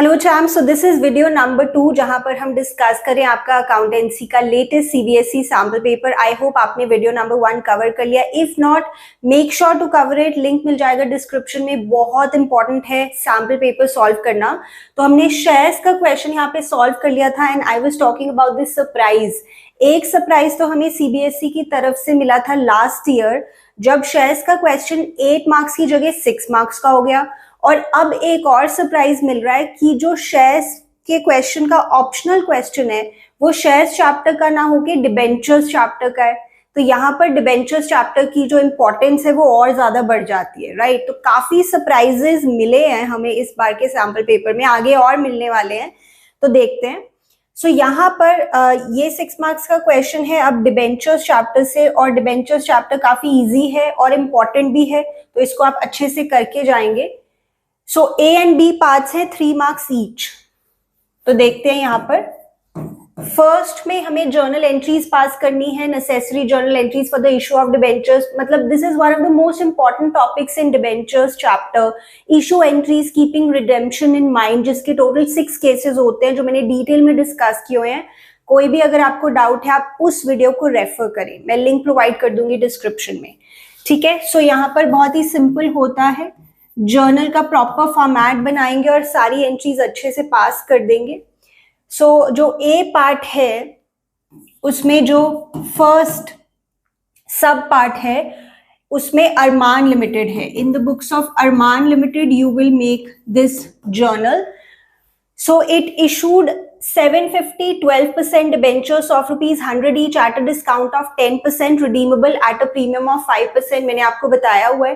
Hello champ, so this is video number 2 जहां पर हम डिस्कस करें आपका अकाउंटेंसी का latest CBSE sample paper. I hope आपने वीडियो नंबर 1 कवर कर लिया। If not, make sure to cover it. Link मिल जाएगा डिस्क्रिप्शन में। बहुत इंपॉर्टेंट है सैम्पल पेपर सॉल्व करना। तो हमने शेयर्स का क्वेश्चन यहाँ पे सॉल्व कर लिया था and I was talking about this surprise. एक सरप्राइज तो हमें सीबीएसई की तरफ से मिला था लास्ट ईयर, जब शेयर्स का क्वेश्चन 8 मार्क्स की जगह 6 मार्क्स का हो गया। और अब एक और सरप्राइज मिल रहा है कि जो शेयर्स के क्वेश्चन का ऑप्शनल क्वेश्चन है वो शेयर्स चैप्टर का ना होके डिबेंचर्स चैप्टर का है। तो यहाँ पर डिबेंचर्स चैप्टर की जो इंपॉर्टेंस है वो और ज्यादा बढ़ जाती है, राइट। तो काफी सरप्राइजेस मिले हैं हमें इस बार के सैम्पल पेपर में, आगे और मिलने वाले हैं, तो देखते हैं। सो यहाँ पर ये 6 मार्क्स का क्वेश्चन है अब डिबेंचर्स चैप्टर से, और डिबेंचर्स चैप्टर काफी इजी है और इम्पॉर्टेंट भी है, तो इसको आप अच्छे से करके जाएंगे। सो ए एंड बी पार्ट्स हैं, 3 मार्क्स ईच। तो देखते हैं यहाँ पर फर्स्ट में हमें जर्नल एंट्रीज पास करनी है, necessary journal entries for the issue of debentures. मतलब this is one of the most important topics in debentures chapter. Issue entries keeping redemption in mind, जिसके टोटल 6 केसेस होते हैं जो मैंने डिटेल में डिस्कस किए हुए हैं। कोई भी अगर आपको डाउट है आप उस वीडियो को रेफर करें, मैं लिंक प्रोवाइड कर दूंगी डिस्क्रिप्शन में, ठीक है। सो यहाँ पर बहुत ही सिंपल होता है, जर्नल का प्रॉपर फॉर्मेट बनाएंगे और सारी एंट्रीज अच्छे से पास कर देंगे। सो जो ए पार्ट है उसमें जो फर्स्ट सब पार्ट है उसमें अरमान लिमिटेड है। In the books of Armaan limited you will make this journal. So it issued 750 12% debentures of ₹100 each at a discount of 10%, redeemable at a premium of 5%। मैंने आपको बताया हुआ है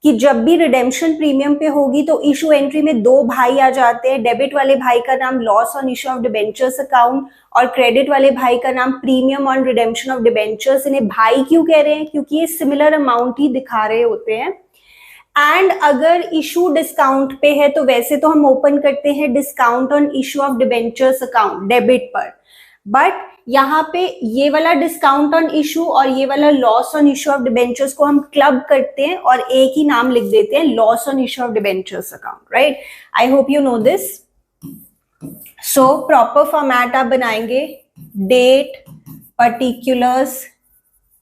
कि जब भी रिडेम्पशन प्रीमियम पे होगी तो इशू एंट्री में 2 भाई आ जाते हैं। डेबिट वाले भाई का नाम loss on issue of debentures account और क्रेडिट वाले भाई का नाम premium on redemption of debentures. इन्हें भाई क्यों कह रहे हैं? क्योंकि ये सिमिलर अमाउंट ही दिखा रहे होते हैं। एंड अगर इशू डिस्काउंट पे है तो वैसे तो हम ओपन करते हैं discount on issue of debentures account debit पर, बट यहाँ पे ये वाला डिस्काउंट ऑन इशू और ये वाला loss on issue of debentures को हम क्लब करते हैं और एक ही नाम लिख देते हैं, loss on issue of debentures account, right. I hope you know this. So proper format आप बनाएंगे, date, particulars,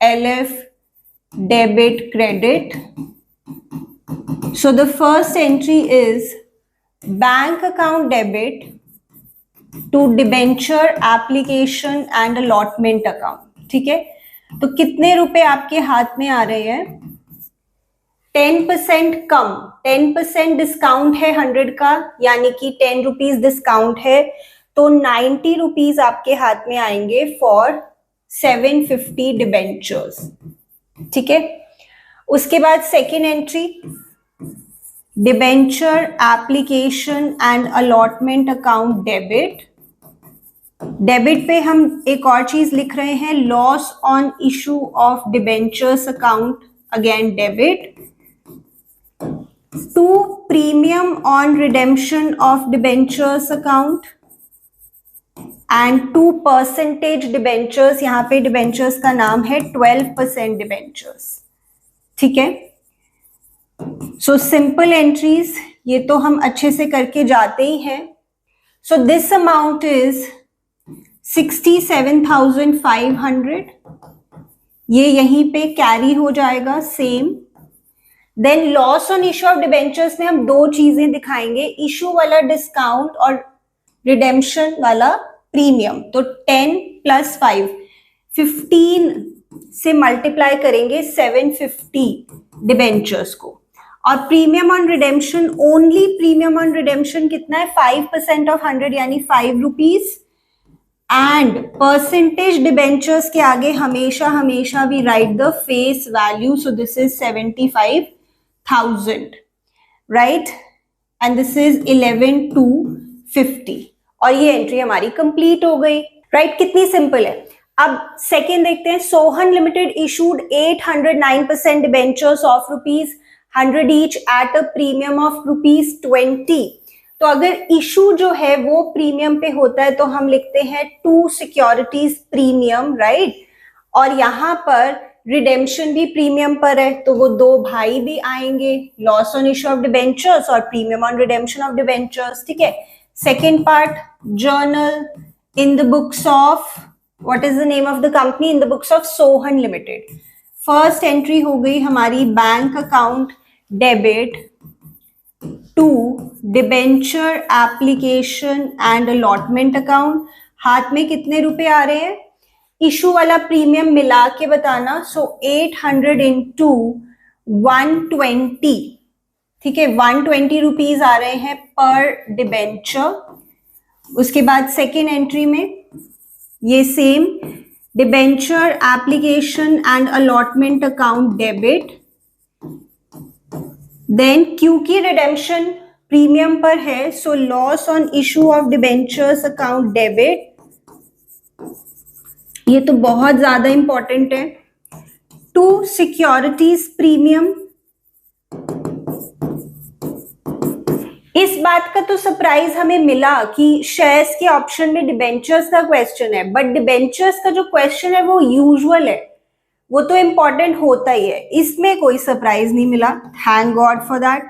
LF, debit, credit. So the first entry is bank account debit to debenture application and allotment account, ठीक है। तो कितने रुपए आपके हाथ में आ रहे हैं? 10% कम, 10% डिस्काउंट है 100 का, यानी कि 10 रुपीज डिस्काउंट है, तो 90 रुपीज आपके हाथ में आएंगे फॉर 750 डिबेंचर्स, ठीक है। उसके बाद second entry, debenture application and allotment account debit. Debit पे हम एक और चीज लिख रहे हैं, loss on issue of debentures account, again debit. To premium on redemption of debentures account and 2% debentures. यहाँ पे डिबेंचर्स का नाम है 12% डिबेंचर्स, ठीक है। सो सिंपल एंट्रीज ये तो हम अच्छे से करके जाते ही हैं। सो दिस अमाउंट इज 67,500, ये यहीं पे कैरी हो जाएगा same. Then loss on issue of debentures में हम 2 चीजें दिखाएंगे, इशू वाला डिस्काउंट और रिडेम्पशन वाला प्रीमियम। तो 10 + 5, 15 से मल्टीप्लाई करेंगे 750 डिबेंचर्स को। और premium on redemption, only premium on redemption कितना है? 5% ऑफ 100 यानी 5 रुपीज। एंड परसेंटेज डिबेंचर्स के आगे हमेशा हमेशा we write the face value. So this is 75,000, right, and this is 11,250 और ये एंट्री हमारी कंप्लीट हो गई, राइट। कितनी सिंपल है। अब सेकेंड देखते हैं, Sohan limited issued 809% debentures of ₹100 each at a premium of ₹20। तो अगर इशू जो है वो प्रीमियम पे होता है तो हम लिखते हैं 2 सिक्योरिटीज प्रीमियम, राइट। और यहाँ पर रिडेम्पशन भी प्रीमियम पर है तो वो 2 भाई भी आएंगे, loss on issue of debentures और premium on redemption of debentures, ठीक है। Second part, journal in the books of, what is the name of the company? In the books of Sohan Limited. First entry हो गई हमारी bank account debit to debenture application and allotment account. हाथ में कितने रुपए आ रहे हैं? Issue वाला प्रीमियम मिला के बताना. सो 800 इंटू 120, ठीक है, 120 रुपीज आ रहे हैं पर डिबेंचर. उसके बाद सेकेंड एंट्री में ये same debenture application and allotment account debit. Then क्योंकि रिडेम्पशन प्रीमियम पर है, so loss on issue of debentures account debit. ये तो बहुत ज्यादा इंपॉर्टेंट है. To securities premium. इस बात का तो सरप्राइज हमें मिला कि शेयर्स के ऑप्शन में डिबेंचर्स का क्वेश्चन है, बट डिबेंचर्स का जो क्वेश्चन है वो यूजुअल है, वो तो इंपॉर्टेंट होता ही है. इसमें कोई सरप्राइज नहीं मिला, thank God for that.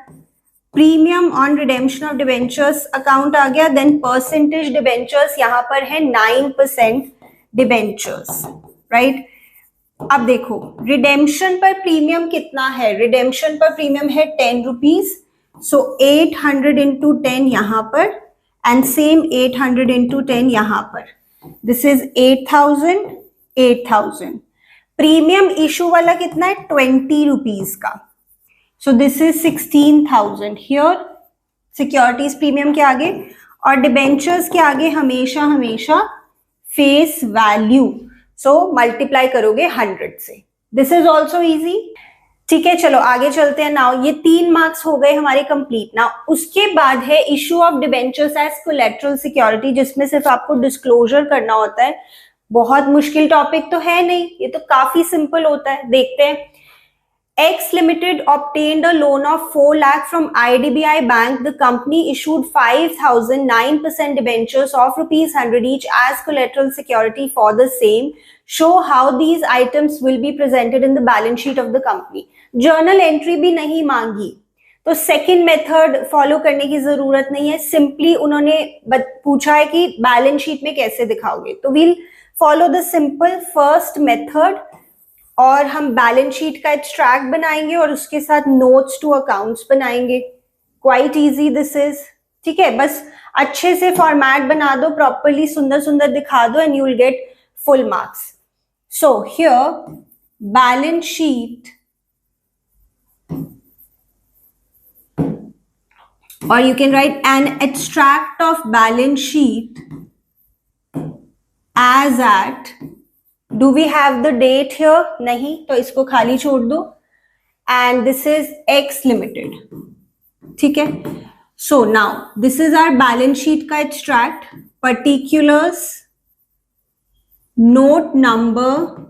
Premium on redemption of debentures account आ गया. देन परसेंटेज डिबेंचर्स यहाँ पर है 9% डिबेंचर्स, राइट. अब देखो रिडेम्पशन पर प्रीमियम कितना है? रिडेम्पशन पर प्रीमियम है 10 रुपीज. सो 800 इंटू 10 यहां पर एंड सेम 800 इंटू 10 यहां पर. This is 8000. 8000 प्रीमियम इशू वाला कितना है? 20 रुपीज का. सो this is 16,000 here. Securities premium के आगे और डिबेंचर्स के आगे हमेशा हमेशा फेस वैल्यू. सो मल्टीप्लाई करोगे 100 से. This is also easy. ठीक है, चलो आगे चलते हैं. नाउ ये 3 मार्क्स हो गए हमारे कंप्लीट. नाउ उसके बाद है issue of debentures as collateral security, जिसमें सिर्फ आपको डिस्क्लोजर करना होता है. बहुत मुश्किल टॉपिक तो है नहीं, ये तो काफी सिंपल होता है. देखते हैं. X Limited obtained a loan of 4 lakh from IDBI Bank. The company issued 5,009% debentures of rupees 100 each as collateral security for the same. Show how these items will be presented in the balance sheet of the company. Journal entry भी नहीं मांगी, तो second method follow करने की जरूरत नहीं है. Simply उन्होंने पूछा है कि बैलेंस शीट में कैसे दिखाओगे, तो we'll follow the simple first method और हम बैलेंस शीट का एक्सट्रैक्ट बनाएंगे और उसके साथ नोट्स टू अकाउंट्स बनाएंगे. Quite easy this is. ठीक है, बस अच्छे से फॉर्मेट बना दो, प्रॉपरली सुंदर सुंदर दिखा दो and you will get full marks. So here balance sheet, or you can write an extract of balance sheet as at, do we have the date here? नहीं, तो इसको खाली छोड़ दो. and this is X Limited. ठीक है, so now this is our balance sheet का extract. particulars, note number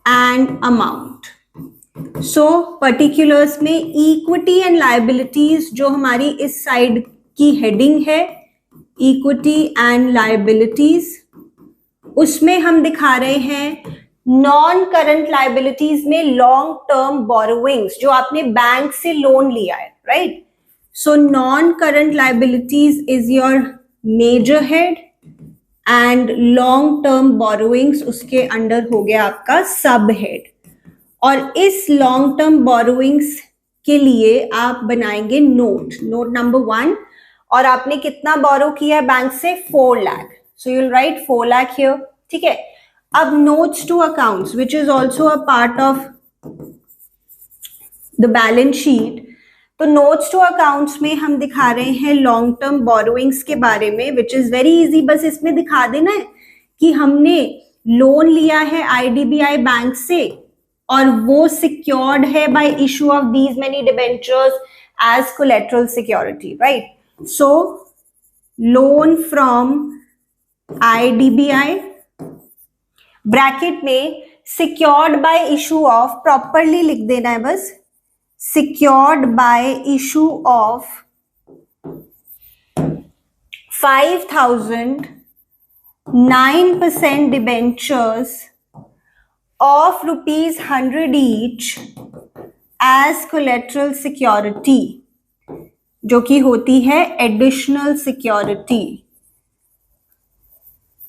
and amount. So particulars में इक्विटी एंड लायबिलिटीज, जो हमारी इस साइड की हेडिंग है इक्विटी एंड लायबिलिटीज, उसमें हम दिखा रहे हैं नॉन करंट लायबिलिटीज में लॉन्ग टर्म बोरोविंग्स, जो आपने बैंक से लोन लिया है, right. So non current liabilities is your major head and long term borrowings उसके अंडर हो गया आपका सब हेड. और इस लॉन्ग टर्म बोरोइंग्स के लिए आप बनाएंगे नोट नंबर 1. और आपने कितना बोरो किया है बैंक से? 4 lakh. So you will write 4 lakh here. ठीक है, अब notes to accounts which is also a part of the balance sheet. तो नोट्स टू अकाउंट्स में हम दिखा रहे हैं लॉन्ग टर्म बोरोइंग्स के बारे में, विच इज वेरी इजी. बस इसमें दिखा देना है कि हमने लोन लिया है आईडीबीआई बैंक से और वो सिक्योर्ड है by issue of these many debentures as collateral security, right. So loan from IDBI, bracket में secured by issue of, properly लिख देना है बस, secured by issue of 5,009% debentures of rupees 100 each as collateral security. जो कि होती है additional security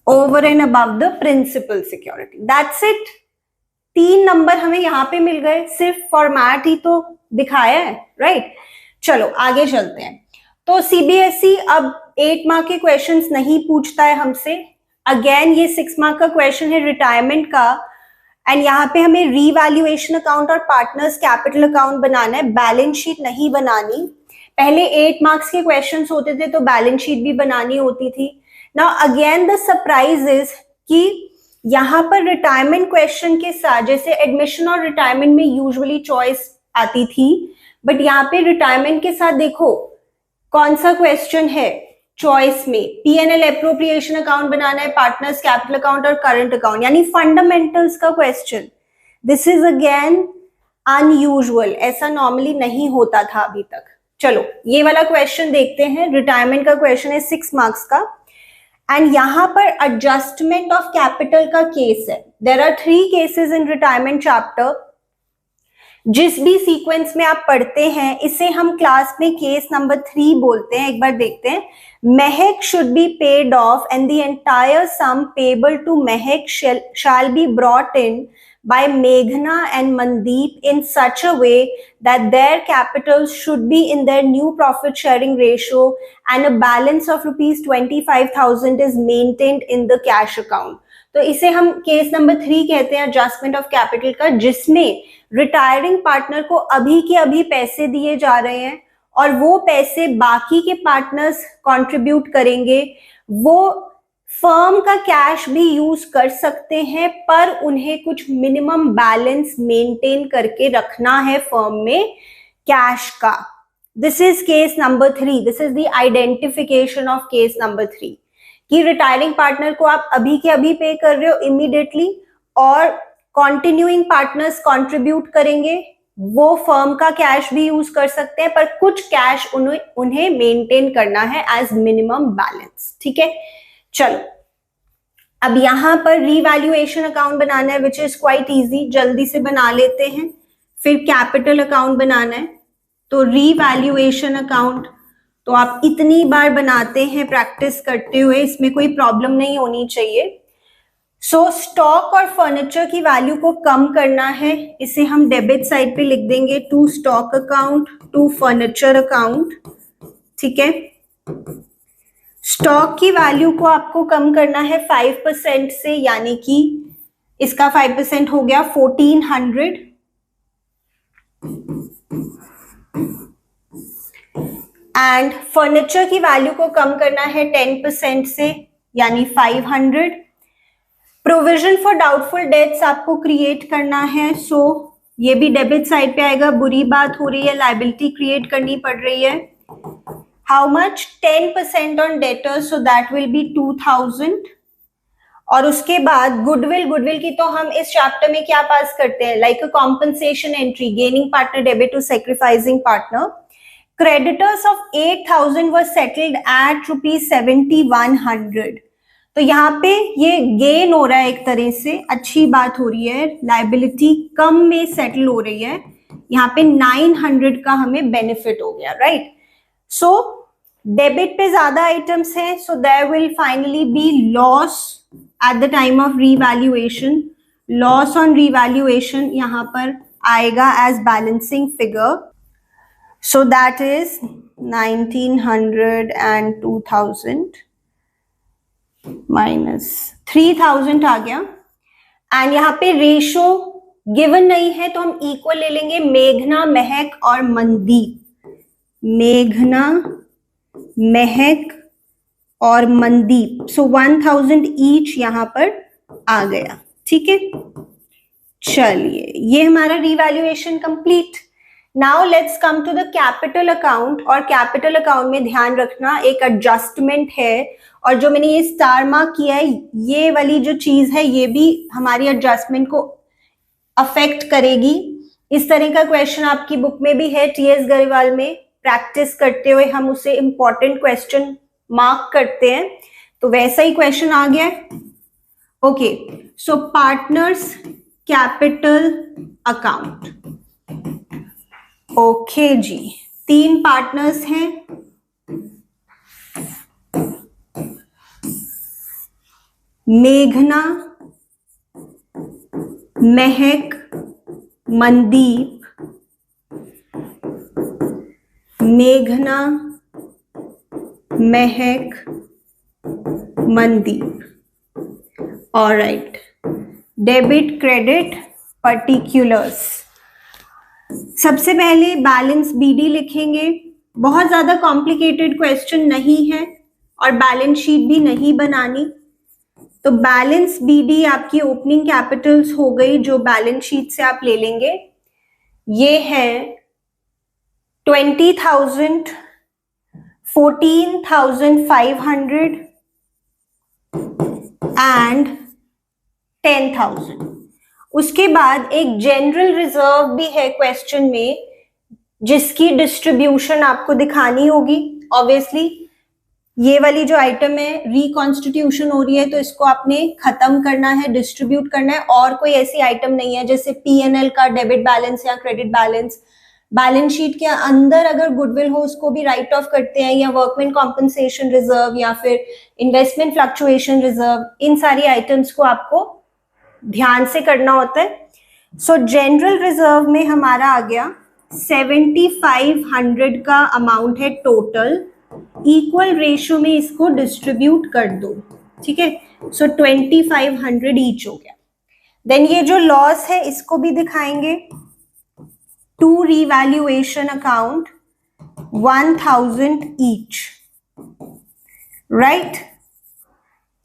over and above the principal security. That's it. 3 number हमें यहां पे मिल गए, सिर्फ फॉर्मेट ही तो दिखाया है, राइट। चलो आगे चलते हैं। तो सीबीएसई अब 8 मार्क के क्वेश्चंस नहीं पूछता है हमसे। अगेन ये 6 मार्क का क्वेश्चन है रिटायरमेंट का, एंड यहाँ पे हमें रीवैल्यूएशन अकाउंट और पार्टनर्स कैपिटल अकाउंट बनाना है, बैलेंस शीट नहीं बनानी। पहले 8 मार्क्स के क्वेश्चंस होते थे तो बैलेंस शीट भी बनानी होती थी। Now again the surprise is कि यहाँ पर रिटायरमेंट क्वेश्चन के साथ, जैसे एडमिशन और रिटायरमेंट में यूजुअली चॉइस आती थी, बट यहाँ पे रिटायरमेंट के साथ देखो कौन सा क्वेश्चन है चॉइस में, पीएनएल एप्रोप्रिएशन अकाउंट बनाना है, पार्टनर्स कैपिटल अकाउंट और करंट अकाउंट, यानी फंडामेंटल्स का question. This is again unusual, ऐसा नॉर्मली नहीं होता था अभी तक। चलो ये वाला क्वेश्चन देखते हैं। रिटायरमेंट का क्वेश्चन है 6 मार्क्स का, एंड यहां पर एडजस्टमेंट ऑफ कैपिटल का केस है। There are 3 cases in retirement chapter. जिस भी सीक्वेंस में आप पढ़ते हैं इसे हम क्लास में केस नंबर 3 बोलते हैं। एक बार देखते हैं। Mehak should be paid off and the entire sum payable to Mehak shall be brought in by Meghna and Mandeep in such a way that their capitals should be in their new profit sharing ratio and a balance of rupees 25,000 is maintained in the cash account. तो इसे हम case number 3 कहते हैं, adjustment of capital का, जिसमें retiring partner को अभी के अभी पैसे दिए जा रहे हैं और वो पैसे बाकी के पार्टनर्स कंट्रीब्यूट करेंगे। वो फर्म का कैश भी यूज कर सकते हैं, पर उन्हें कुछ मिनिमम बैलेंस मेंटेन करके रखना है फर्म में कैश का। This is case number 3। This is the identification of case number 3 कि रिटायरिंग पार्टनर को आप अभी के अभी पे कर रहे हो इमीडिएटली, और कॉन्टिन्यूइंग पार्टनर्स कंट्रीब्यूट करेंगे। वो फर्म का कैश भी यूज कर सकते हैं, पर कुछ कैश उन्हें मेंटेन करना है एज मिनिमम बैलेंस। ठीक है, चलो अब यहां पर रीवैल्यूएशन अकाउंट बनाना है, विच इज क्वाइट इजी, जल्दी से बना लेते हैं। फिर कैपिटल अकाउंट बनाना है, तो रीवैल्यूएशन अकाउंट तो आप इतनी बार बनाते हैं प्रैक्टिस करते हुए, इसमें कोई प्रॉब्लम नहीं होनी चाहिए। सो स्टॉक और फर्नीचर की वैल्यू को कम करना है, इसे हम डेबिट साइड पे लिख देंगे, to stock account to furniture account. ठीक है, स्टॉक की वैल्यू को आपको कम करना है 5% से, यानी कि इसका 5% हो गया 1400। एंड फर्नीचर की वैल्यू को कम करना है 10% से, यानी 500। प्रोविजन फॉर डाउटफुल डेट्स आपको क्रिएट करना है, सो ये भी डेबिट साइड पे आएगा। बुरी बात हो रही है, लायबिलिटी क्रिएट करनी पड़ रही है। How much? 10% on debtors, so that will be 2000। और उसके बाद गुडविल की तो हम इस चैप्टर में क्या पास करते हैं, like a compensation entry, gaining partner debit to sacrificing partner. Creditors of 8000 were settled at ₹7100। तो यहाँ पे ये गेन हो रहा है, एक तरह से अच्छी बात हो रही है, लायबिलिटी कम में सेटल हो रही है। यहाँ पे 900 का हमें बेनिफिट हो गया, राइट। सो डेबिट पे ज्यादा आइटम्स हैं, so there will finally be loss at the time of revaluation. Loss on revaluation यहाँ पर आएगा as balancing figure, so that is 1900 and 2000 minus 3000 आ गया। एंड यहाँ पे रेशो गिवन नहीं है तो हम इक्वल ले लेंगे, मेघना, महक और मनदीप। मेघना, महक और मनदीप, सो 1000 ईच यहाँ पर आ गया। ठीक है, चलिए ये हमारा revaluation complete. Now let's come to the capital account. और कैपिटल अकाउंट में ध्यान रखना एक एडजस्टमेंट है, और जो मैंने ये स्टार मार्क किया है, ये वाली जो चीज है ये भी हमारी एडजस्टमेंट को अफेक्ट करेगी। इस तरह का क्वेश्चन आपकी बुक में भी है, टीएस गरेवाल में। प्रैक्टिस करते हुए हम उसे इंपॉर्टेंट क्वेश्चन मार्क करते हैं, तो वैसा ही क्वेश्चन आ गया। ओके, सो पार्टनर्स कैपिटल अकाउंट। ओके जी, 3 पार्टनर्स हैं, मेघना, महक, मनदीप, मेघना, महक, Mandeep. Alright, debit credit particulars. सबसे पहले बैलेंस बीडी लिखेंगे। बहुत ज्यादा कॉम्प्लिकेटेड क्वेश्चन नहीं है और बैलेंस शीट भी नहीं बनानी। तो बैलेंस बीडी आपकी ओपनिंग कैपिटल्स हो गई जो बैलेंस शीट से आप ले लेंगे। ये है 20,000, 14,500 एंड 10,000। उसके बाद एक जनरल रिजर्व भी है क्वेश्चन में, जिसकी डिस्ट्रीब्यूशन आपको दिखानी होगी। ऑब्वियसली ये वाली जो आइटम है रिकॉन्स्टिट्यूशन हो रही है, तो इसको आपने खत्म करना है, डिस्ट्रीब्यूट करना है। और कोई ऐसी आइटम नहीं है जैसे P&L का डेबिट बैलेंस या क्रेडिट बैलेंस। बैलेंस शीट के अंदर अगर गुडविल हो उसको भी राइट ऑफ करते हैं, या वर्कमैन कॉम्पनसेशन रिजर्व या फिर इन्वेस्टमेंट फ्लक्चुएशन रिजर्व, इन सारी आइटम्स को आपको ध्यान से करना होता है। सो जनरल रिजर्व में हमारा आ गया 7,500 का अमाउंट है टोटल। इक्वल रेशियो में इसको डिस्ट्रीब्यूट कर दो, ठीक है। सो 2,500 ईच हो गया। देन ये जो लॉस है इसको भी दिखाएंगे। To revaluation account 1,000 each, right.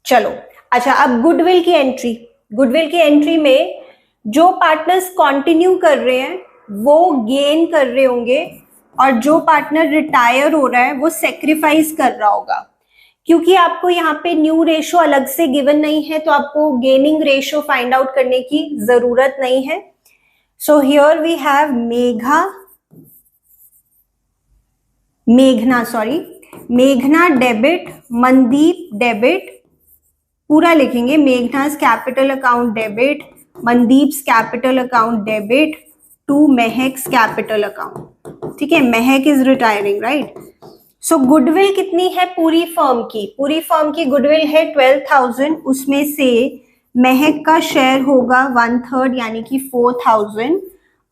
चलो अच्छा, अब गुडविल की एंट्री। गुडविल की एंट्री में जो पार्टनर्स कंटिन्यू कर रहे हैं वो गेन कर रहे होंगे, और जो पार्टनर रिटायर हो रहा है वो सेक्रीफाइस कर रहा होगा। क्योंकि आपको यहाँ पे न्यू रेशो अलग से गिवन नहीं है, तो आपको गेनिंग रेशो फाइंड आउट करने की जरूरत नहीं है। सो हियर वी हैव मेघना डेबिट, मनदीप डेबिट, पूरा लिखेंगे। Meghna's capital account debit, Mandeep's capital account debit to Mehak's capital account, ठीक है। Mehak is retiring, right. So goodwill कितनी है पूरी फर्म की? पूरी फर्म की गुडविल है 12,000। उसमें से महक का शेयर होगा 1/3 यानी कि 4,000,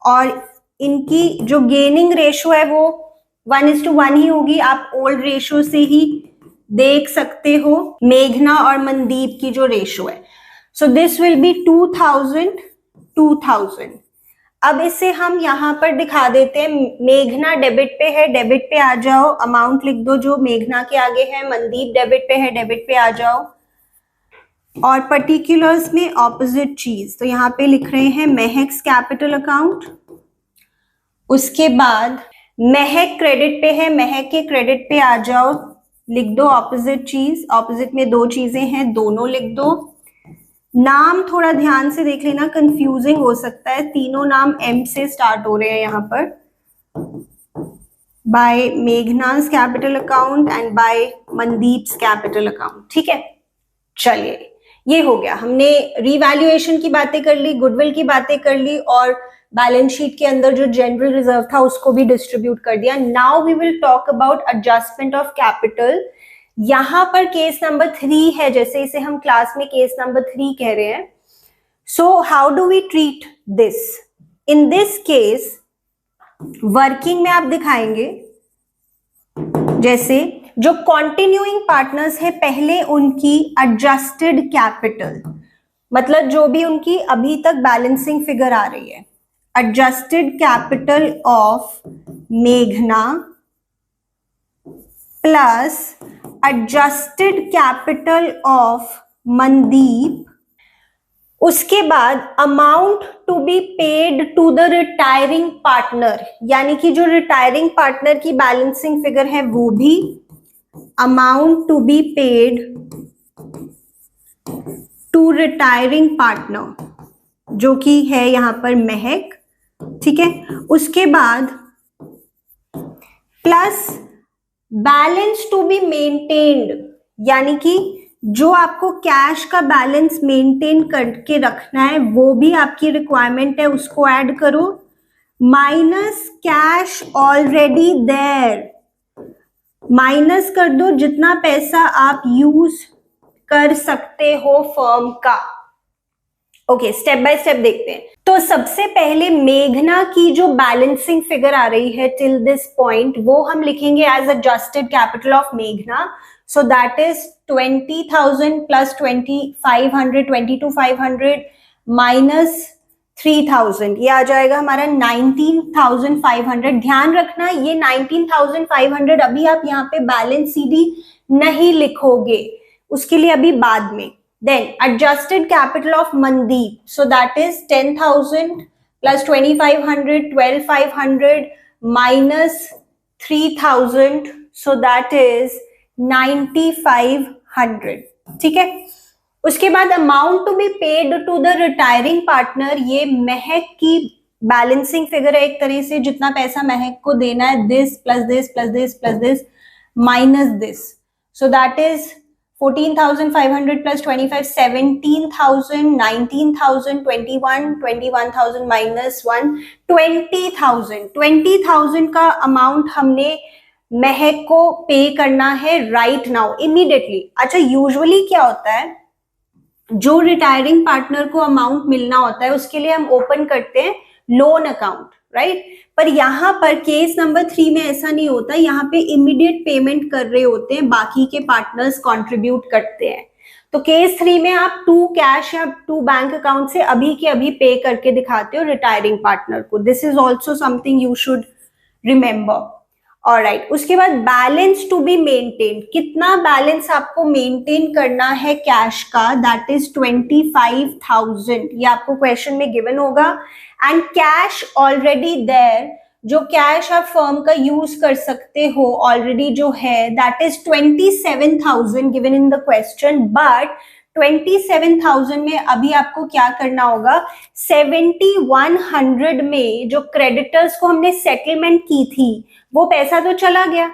और इनकी जो गेनिंग रेशो है वो 1:1 ही होगी। आप ओल्ड रेशो से ही देख सकते हो मेघना और मनदीप की जो रेशो है। So this will B 2,000, 2,000। अब इसे हम यहाँ पर दिखा देते हैं। मेघना डेबिट पे है, डेबिट पे आ जाओ, अमाउंट लिख दो जो मेघना के आगे है। मनदीप डेबिट पे है, डेबिट पे आ जाओ। और पर्टिकुलर्स में ऑपोजिट चीज, तो यहाँ पे लिख रहे हैं महक's कैपिटल अकाउंट। उसके बाद महक क्रेडिट पे है, महक के क्रेडिट पे आ जाओ, लिख दो ऑपोजिट चीज। ऑपोजिट में 2 चीजें हैं, दोनों लिख दो। नाम थोड़ा ध्यान से देख लेना, कंफ्यूजिंग हो सकता है। तीनों नाम M से स्टार्ट हो रहे हैं यहाँ पर। By Meghna's capital account and by Mandeep's capital account, ठीक है। चलिए ये हो गया। हमने रिवैल्यूएशन की बातें कर ली, गुडविल की बातें कर ली, और बैलेंस शीट के अंदर जो जनरल रिजर्व था उसको भी डिस्ट्रीब्यूट कर दिया। Now we will talk about adjustment of capital. यहां पर केस नंबर 3 है, जैसे इसे हम क्लास में केस नंबर 3 कह रहे हैं। So how do we treat this? In this case working में आप दिखाएंगे, जैसे जो कॉन्टिन्यूइंग पार्टनर्स है पहले उनकी एडजस्टेड कैपिटल, मतलब जो भी उनकी अभी तक बैलेंसिंग फिगर आ रही है, एडजस्टेड कैपिटल ऑफ मेघना plus adjusted capital of Mandeep. उसके बाद amount to be paid to the retiring partner, यानी कि जो रिटायरिंग पार्टनर की बैलेंसिंग फिगर है वो भी amount to be paid to retiring partner, जो कि है यहां पर महक, ठीक है। उसके बाद plus balance to be maintained, यानी कि जो आपको कैश का बैलेंस मेंटेन करके रखना है वो भी आपकी रिक्वायरमेंट है, उसको ऐड करो। Minus cash already there, minus कर दो जितना पैसा आप यूज कर सकते हो फर्म का। ओके, स्टेप बाय स्टेप देखते हैं। तो सबसे पहले मेघना की जो बैलेंसिंग फिगर आ रही है टिल दिस पॉइंट, वो हम लिखेंगे एज एडजस्टेड कैपिटल ऑफ मेघना। सो दैट इज 20,000 प्लस 2,500, 22,500 माइनस 3,000, ये आ जाएगा हमारा 19,500। ध्यान रखना ये 19,500 अभी आप यहाँ पे बैलेंस सीडी नहीं लिखोगे, उसके लिए अभी बाद में। Then adjusted capital of Mandeep, so that is 10,000 plus 2,500, 12,500 minus 3,000, so that is 9,500। ठीक है, उसके बाद amount to be paid to the retiring partner, ये महक की बैलेंसिंग फिगर है एक तरह से, जितना पैसा महक को देना है, this plus this plus this plus this minus this, so that is 14,500 plus 25, 17,000, 19,000, 21, 21,000 minus 1, 20,000। 20,000 का अमाउंट हमने महक को पे करना है राइट नाउ, इमीडिएटली। अच्छा, यूजुअली क्या होता है, जो रिटायरिंग पार्टनर को अमाउंट मिलना होता है उसके लिए हम ओपन करते हैं लोन अकाउंट, राइट? पर यहाँ पर केस नंबर 3 में ऐसा नहीं होता, यहाँ पे इमीडिएट पेमेंट कर रहे होते हैं, बाकी के पार्टनर्स कंट्रीब्यूट करते हैं। तो केस 3 में आप 2 कैश या 2 बैंक अकाउंट से अभी के अभी पे करके दिखाते हो रिटायरिंग पार्टनर को। This is also something you should remember. Alright, उसके बाद बैलेंस टू बी मेंटेन, कितना बैलेंस आपको मेंटेन करना है कैश का, दैट इज 25,000, ये आपको क्वेश्चन में गिवन होगा। एंड कैश ऑलरेडी देयर, जो कैश आप फर्म का यूज कर सकते हो ऑलरेडी जो है, that is 27,000 given in the question. But 27,000 में अभी आपको क्या करना होगा, 7,100 में जो क्रेडिटर्स को हमने सेटलमेंट की थी वो पैसा तो चला गया,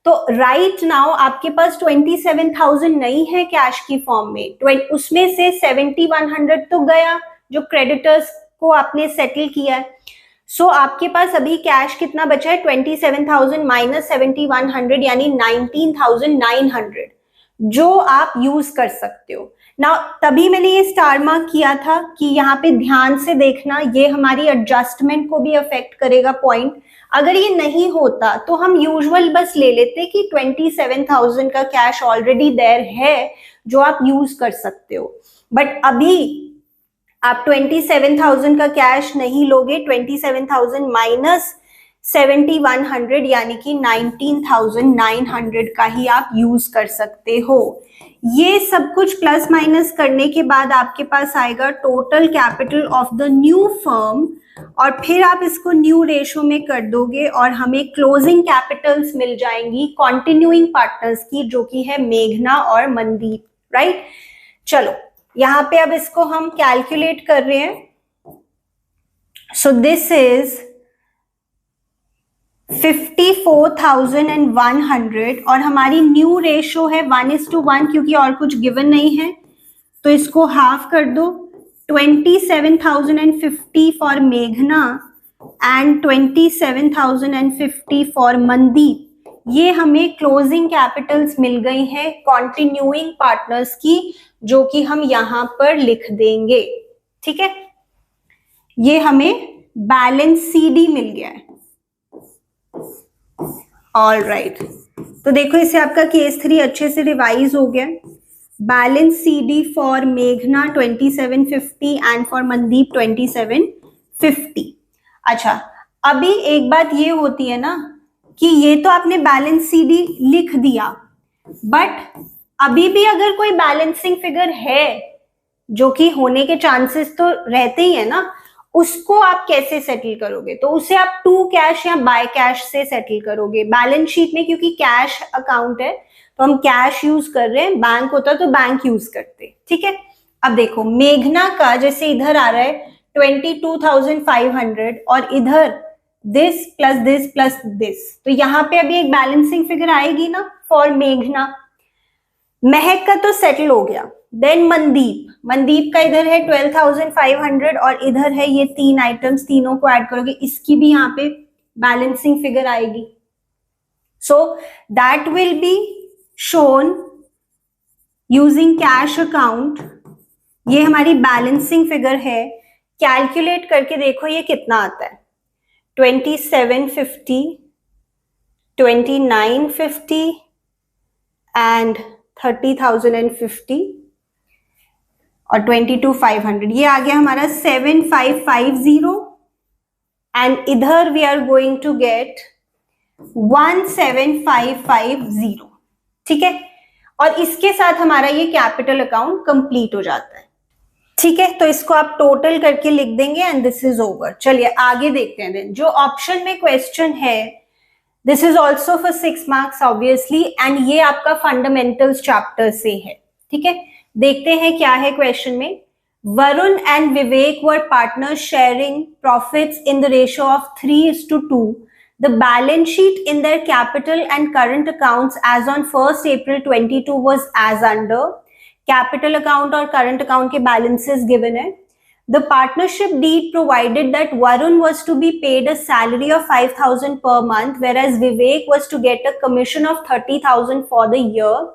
तो राइट नाउ आपके पास 27,000 नहीं है कैश की फॉर्म में, उसमें से 7,100 तो गया जो क्रेडिटर्स को आपने सेटल किया है। सो आपके पास अभी कैश कितना बचा है, 27,000 माइनस 7,100 यानी 19,900 जो आप यूज कर सकते हो। नाउ तभी मैंने ये स्टार मार्क किया था कि यहाँ पे ध्यान से देखना, ये हमारी एडजस्टमेंट को भी अफेक्ट करेगा पॉइंट। अगर ये नहीं होता तो हम यूजुअल बस ले लेते कि 27,000 का कैश ऑलरेडी देयर है जो आप यूज कर सकते हो, बट अभी आप 27,000 का कैश नहीं लोगे, 27,000 माइनस 7,100 यानी कि 19,900 का ही आप यूज कर सकते हो। ये सब कुछ प्लस माइनस करने के बाद आपके पास आएगा total capital of the new firm, और फिर आप इसको न्यू रेशो में कर दोगे और हमें क्लोजिंग कैपिटल्स मिल जाएंगी कॉन्टिन्यूइंग पार्टनर्स की, जो कि है मेघना और मनदीप, राइट? चलो यहाँ पे अब इसको हम कैलकुलेट कर रहे हैं। सो दिस इज 54,100 और हमारी न्यू रेशो है 1:1 क्योंकि और कुछ गिवन नहीं है, तो इसको हाफ कर दो। 27,050 फॉर मेघना एंड 27,050 फॉर मनदीप। ये हमें क्लोजिंग कैपिटल्स मिल गई हैं कॉन्टिन्यूइंग पार्टनर्स की, जो कि हम यहां पर लिख देंगे, ठीक है? ये हमें बैलेंस सीडी मिल गया है। ऑल राइट, तो देखो इसे आपका केस 3 अच्छे से रिवाइज हो गया। बैलेंस सीडी फॉर मेघना 2750 एंड फॉर मनदीप 2750। अच्छा, अभी एक बात ये होती है ना कि ये तो आपने बैलेंस सीडी लिख दिया, बट अभी भी अगर कोई बैलेंसिंग फिगर है, जो कि होने के चांसेस तो रहते ही है ना, उसको आप कैसे सेटल करोगे? तो उसे आप 2 कैश या बाय कैश से सेटल करोगे बैलेंस शीट में, क्योंकि कैश अकाउंट है तो हम कैश यूज कर रहे हैं, बैंक होता तो बैंक यूज करते, ठीक है? अब देखो मेघना का जैसे इधर आ रहा है 22,500 और इधर this plus this plus this, तो यहाँ पे अभी एक बैलेंसिंग फिगर आएगी ना फॉर मेघना। महक का तो सेटल हो गया। देन मनदीप का इधर है 12,500 और इधर है ये 3 आइटम्स, तीनों को ऐड करोगे, इसकी भी यहाँ पे बैलेंसिंग फिगर आएगी। So that will be shown using cash account. ये हमारी बैलेंसिंग फिगर है। कैलकुलेट करके देखो ये कितना आता है, 2750, 2950 एंड 30,050 और 22,500। ये आ गया हमारा 7,550 एंड इधर we are going to get 17,550। ठीक है, और इसके साथ हमारा ये कैपिटल अकाउंट कंप्लीट हो जाता है। ठीक है, तो इसको आप टोटल करके लिख देंगे एंड दिस इज ओवर। चलिए आगे देखते हैं। जो ऑप्शन में क्वेश्चन है, this is also for 6 marks obviously, and ये आपका फंडामेंटल्स चैप्टर से है। ठीक है, देखते हैं क्या है क्वेश्चन में। Varun and Vivek were partners sharing profits in the ratio of 3:2. The balance sheet in their capital and current accounts as on 1st April 22 was as under. Capital account और current account के balances given है. The partnership deed provided that Varun was to be paid a salary of 5,000 per month, whereas Vivek was to get a commission of 30,000 for the year.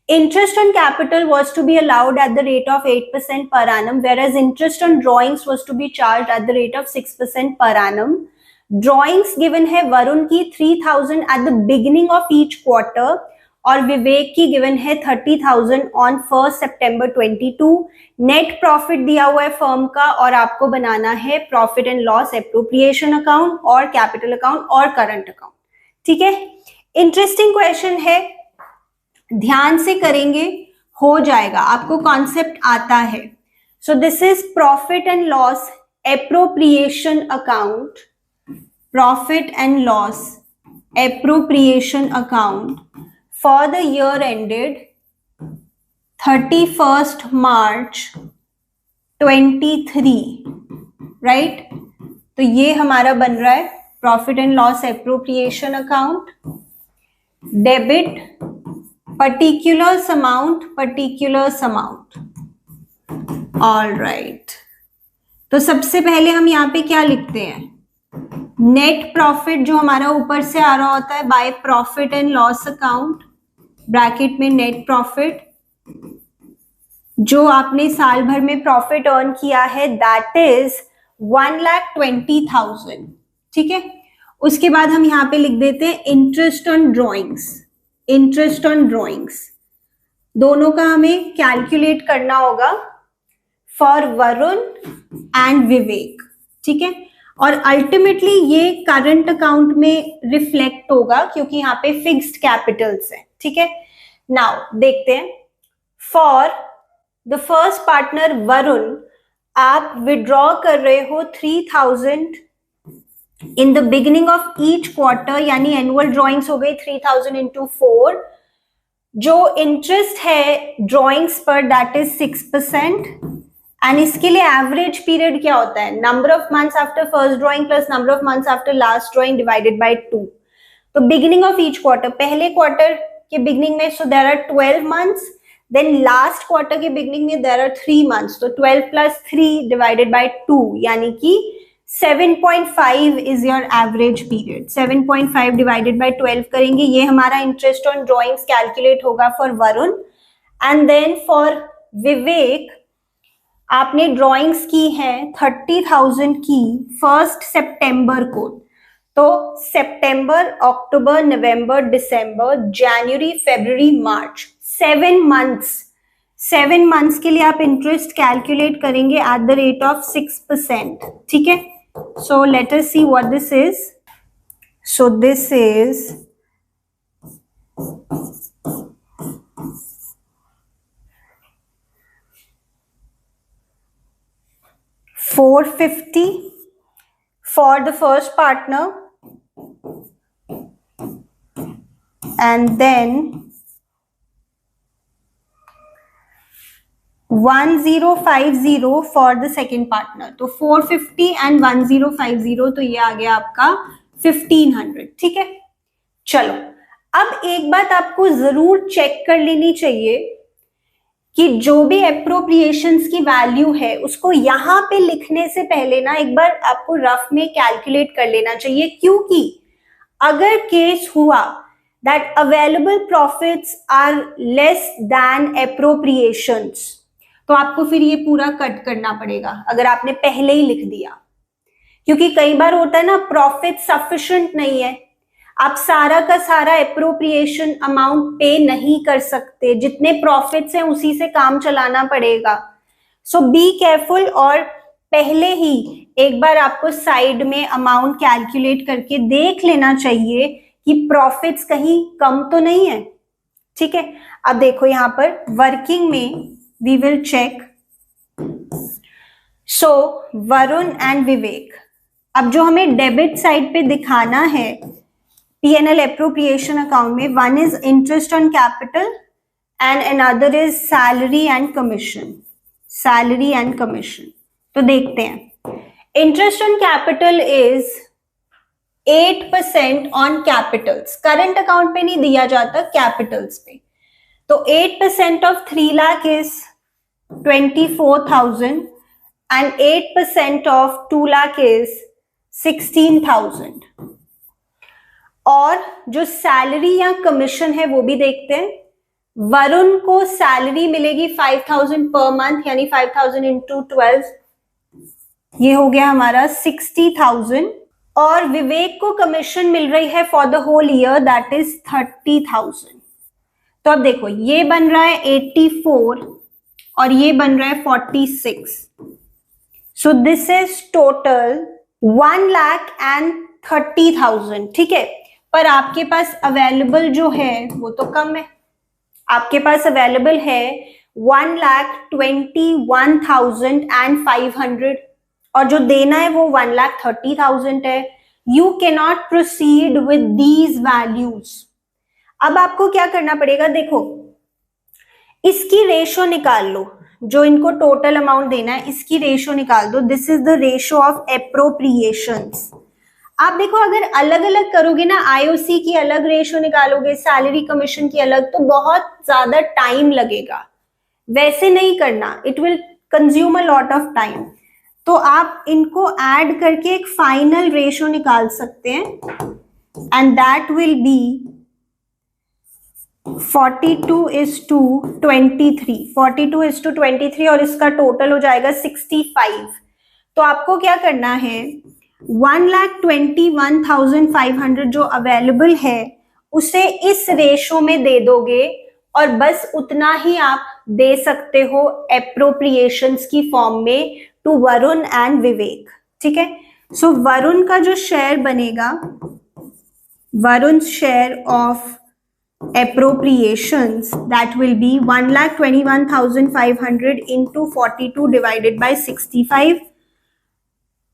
Interest on capital was to be allowed at the rate of 8% per annum, whereas interest on drawings was to be charged at the rate of 6% per annum. Drawings given है वरुण की 3,000 at the beginning of each quarter और विवेक की given है 30,000 on 1 September 22। Net profit दिया हुआ है firm का और आपको बनाना है profit and loss appropriation account और कैपिटल अकाउंट और करंट अकाउंट। ठीक है, इंटरेस्टिंग क्वेश्चन है, ध्यान से करेंगे हो जाएगा, आपको कॉन्सेप्ट आता है। So this is profit and loss appropriation account, profit and loss appropriation account for the year ended 31st March 23, right? तो ये हमारा बन रहा है profit and loss appropriation account. Debit particulars amount, all right. तो सबसे पहले हम यहाँ पे क्या लिखते हैं, नेट प्रॉफिट जो हमारा ऊपर से आ रहा होता है by profit and loss account, bracket में नेट प्रॉफिट, जो आपने साल भर में प्रॉफिट अर्न किया है दैट इज 1,20,000। ठीक है, उसके बाद हम यहाँ पे लिख देते हैं इंटरेस्ट ऑन ड्रॉइंग्स, दोनों का हमें कैलकुलेट करना होगा फॉर वरुण एंड विवेक। ठीक है, और अल्टीमेटली ये करंट अकाउंट में रिफ्लेक्ट होगा क्योंकि यहाँ पे फिक्स्ड कैपिटल्स है। ठीक है, नाउ देखते हैं। For the first partner Varun, आप विड्रॉ कर रहे हो 3,000 in the beginning of each quarter, यानी एनुअल ड्रॉइंग्स हो गई 3,000 इंटू 4। जो इंटरेस्ट है ड्रॉइंग्स पर दैट इज 6%, एंड इसके लिए एवरेज पीरियड क्या होता है, number of months after first drawing plus number of months after last drawing divided by 2। तो बिगिनिंग ऑफ ईच क्वार्टर, पहले क्वार्टर के बिगिनिंग में so there are 12 months, then last quarter के बिगिनिंग में there are 3 months, तो 12 plus 3 divided by 2 यानी कि 7.5 is your average period. 7.5 divided by 12 करेंगे, ये हमारा इंटरेस्ट ऑन ड्रॉइंग्स कैलकुलेट होगा for Varun. And then for Vivek, आपने ड्रॉइंग्स की है 30,000 की 1 सितंबर को, तो सितंबर, अक्टूबर, नवंबर, दिसंबर, जनवरी, फरवरी, मार्च, 7 मंथ्स के लिए आप इंटरेस्ट कैलकुलेट करेंगे एट द रेट ऑफ 6%। ठीक है, so let us see what this is. So this is 450 for the first partner, and then 1050 for the second partner। तो 450 and 1050, तो ये आ गया आपका 1500। ठीक है, चलो अब एक बात आपको जरूर चेक कर लेनी चाहिए कि जो भी एप्रोप्रिएशंस की वैल्यू है उसको यहाँ पे लिखने से पहले ना एक बार आपको रफ में कैलकुलेट कर लेना चाहिए, क्योंकि अगर केस हुआ that available profits are less than appropriations, तो आपको फिर ये पूरा कट करना पड़ेगा अगर आपने पहले ही लिख दिया, क्योंकि कई बार होता है ना प्रॉफिट सफिशिएंट नहीं है, आप सारा का सारा एप्रोप्रिएशन अमाउंट पे नहीं कर सकते, जितने प्रॉफिट्स हैं उसी से काम चलाना पड़ेगा। सो बी केयरफुल, और पहले ही एक बार आपको साइड में अमाउंट कैलकुलेट करके देख लेना चाहिए कि प्रॉफिट्स कहीं कम तो नहीं है। ठीक है, अब देखो यहाँ पर वर्किंग में we will check. So Varun and Vivek, अब जो हमें डेबिट साइड पे दिखाना है P&L appropriation account में, one is interest on capital and another is salary and commission. Salary and commission. तो देखते हैं, interest on capital is 8% on capitals. Current account पे नहीं दिया जाता, capitals पे। तो 8% of 3 lakh is 24,000 and 8% of 2 lakh is 16,000। और जो सैलरी या कमीशन है वो भी देखते हैं। वरुण को सैलरी मिलेगी 5,000 पर मंथ, यानी 5,000 इंटू 12, ये हो गया हमारा 60,000। और विवेक को कमीशन मिल रही है for the whole year, that is 30,000। तो अब देखो ये बन रहा है 84 और ये बन रहा है 46। सो दिस इज टोटल 1,30,000। ठीक है, पर आपके पास अवेलेबल जो है वो तो कम है, आपके पास अवेलेबल है 1,21,500 और जो देना है वो 1,30,000 है। You cannot proceed with these values. अब आपको क्या करना पड़ेगा, देखो इसकी रेशो निकाल लो, जो इनको टोटल अमाउंट देना है इसकी रेशो निकाल दो। This is the ratio of appropriations. आप देखो अगर अलग अलग करोगे ना, आईओसी की अलग रेशो निकालोगे, सैलरी कमीशन की अलग, तो बहुत ज्यादा टाइम लगेगा। वैसे नहीं करना, it will consume a lot of time. तो आप इनको ऐड करके एक फाइनल रेशो निकाल सकते हैं एंड दैट विल बी 42:23। 42:23 और इसका टोटल हो जाएगा 65। तो आपको क्या करना है, 1,21,500 जो अवेलेबल है उसे इस रेशो में दे दोगे और बस उतना ही आप दे सकते हो एप्रोप्रिएशंस की फॉर्म में टू वरुण एंड विवेक। ठीक है, सो वरुण का जो शेयर बनेगा, Varun share of appropriations, that will be 1,21,500 into 42 divided by 65।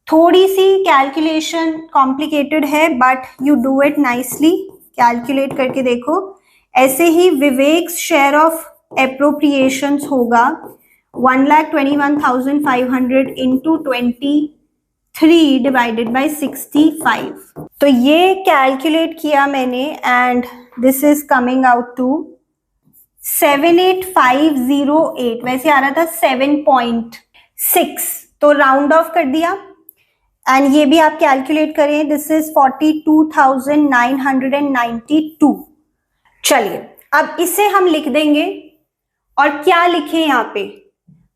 थोड़ी सी कैलकुलेशन कॉम्प्लिकेटेड है but you do it nicely. Calculate करके देखो। ऐसे ही विवेक शेयर ऑफ एप्रोप्रिएशंस होगा 1,21,500 into 23 divided by 65। तो ये कैलकुलेट किया मैंने and this is coming out to 78508। वैसे आ रहा था 7.6, तो राउंड ऑफ कर दिया एंड ये भी आप कैलकुलेट करें। This is 42,992। चलिए अब इसे हम लिख देंगे और क्या लिखें यहाँ पे,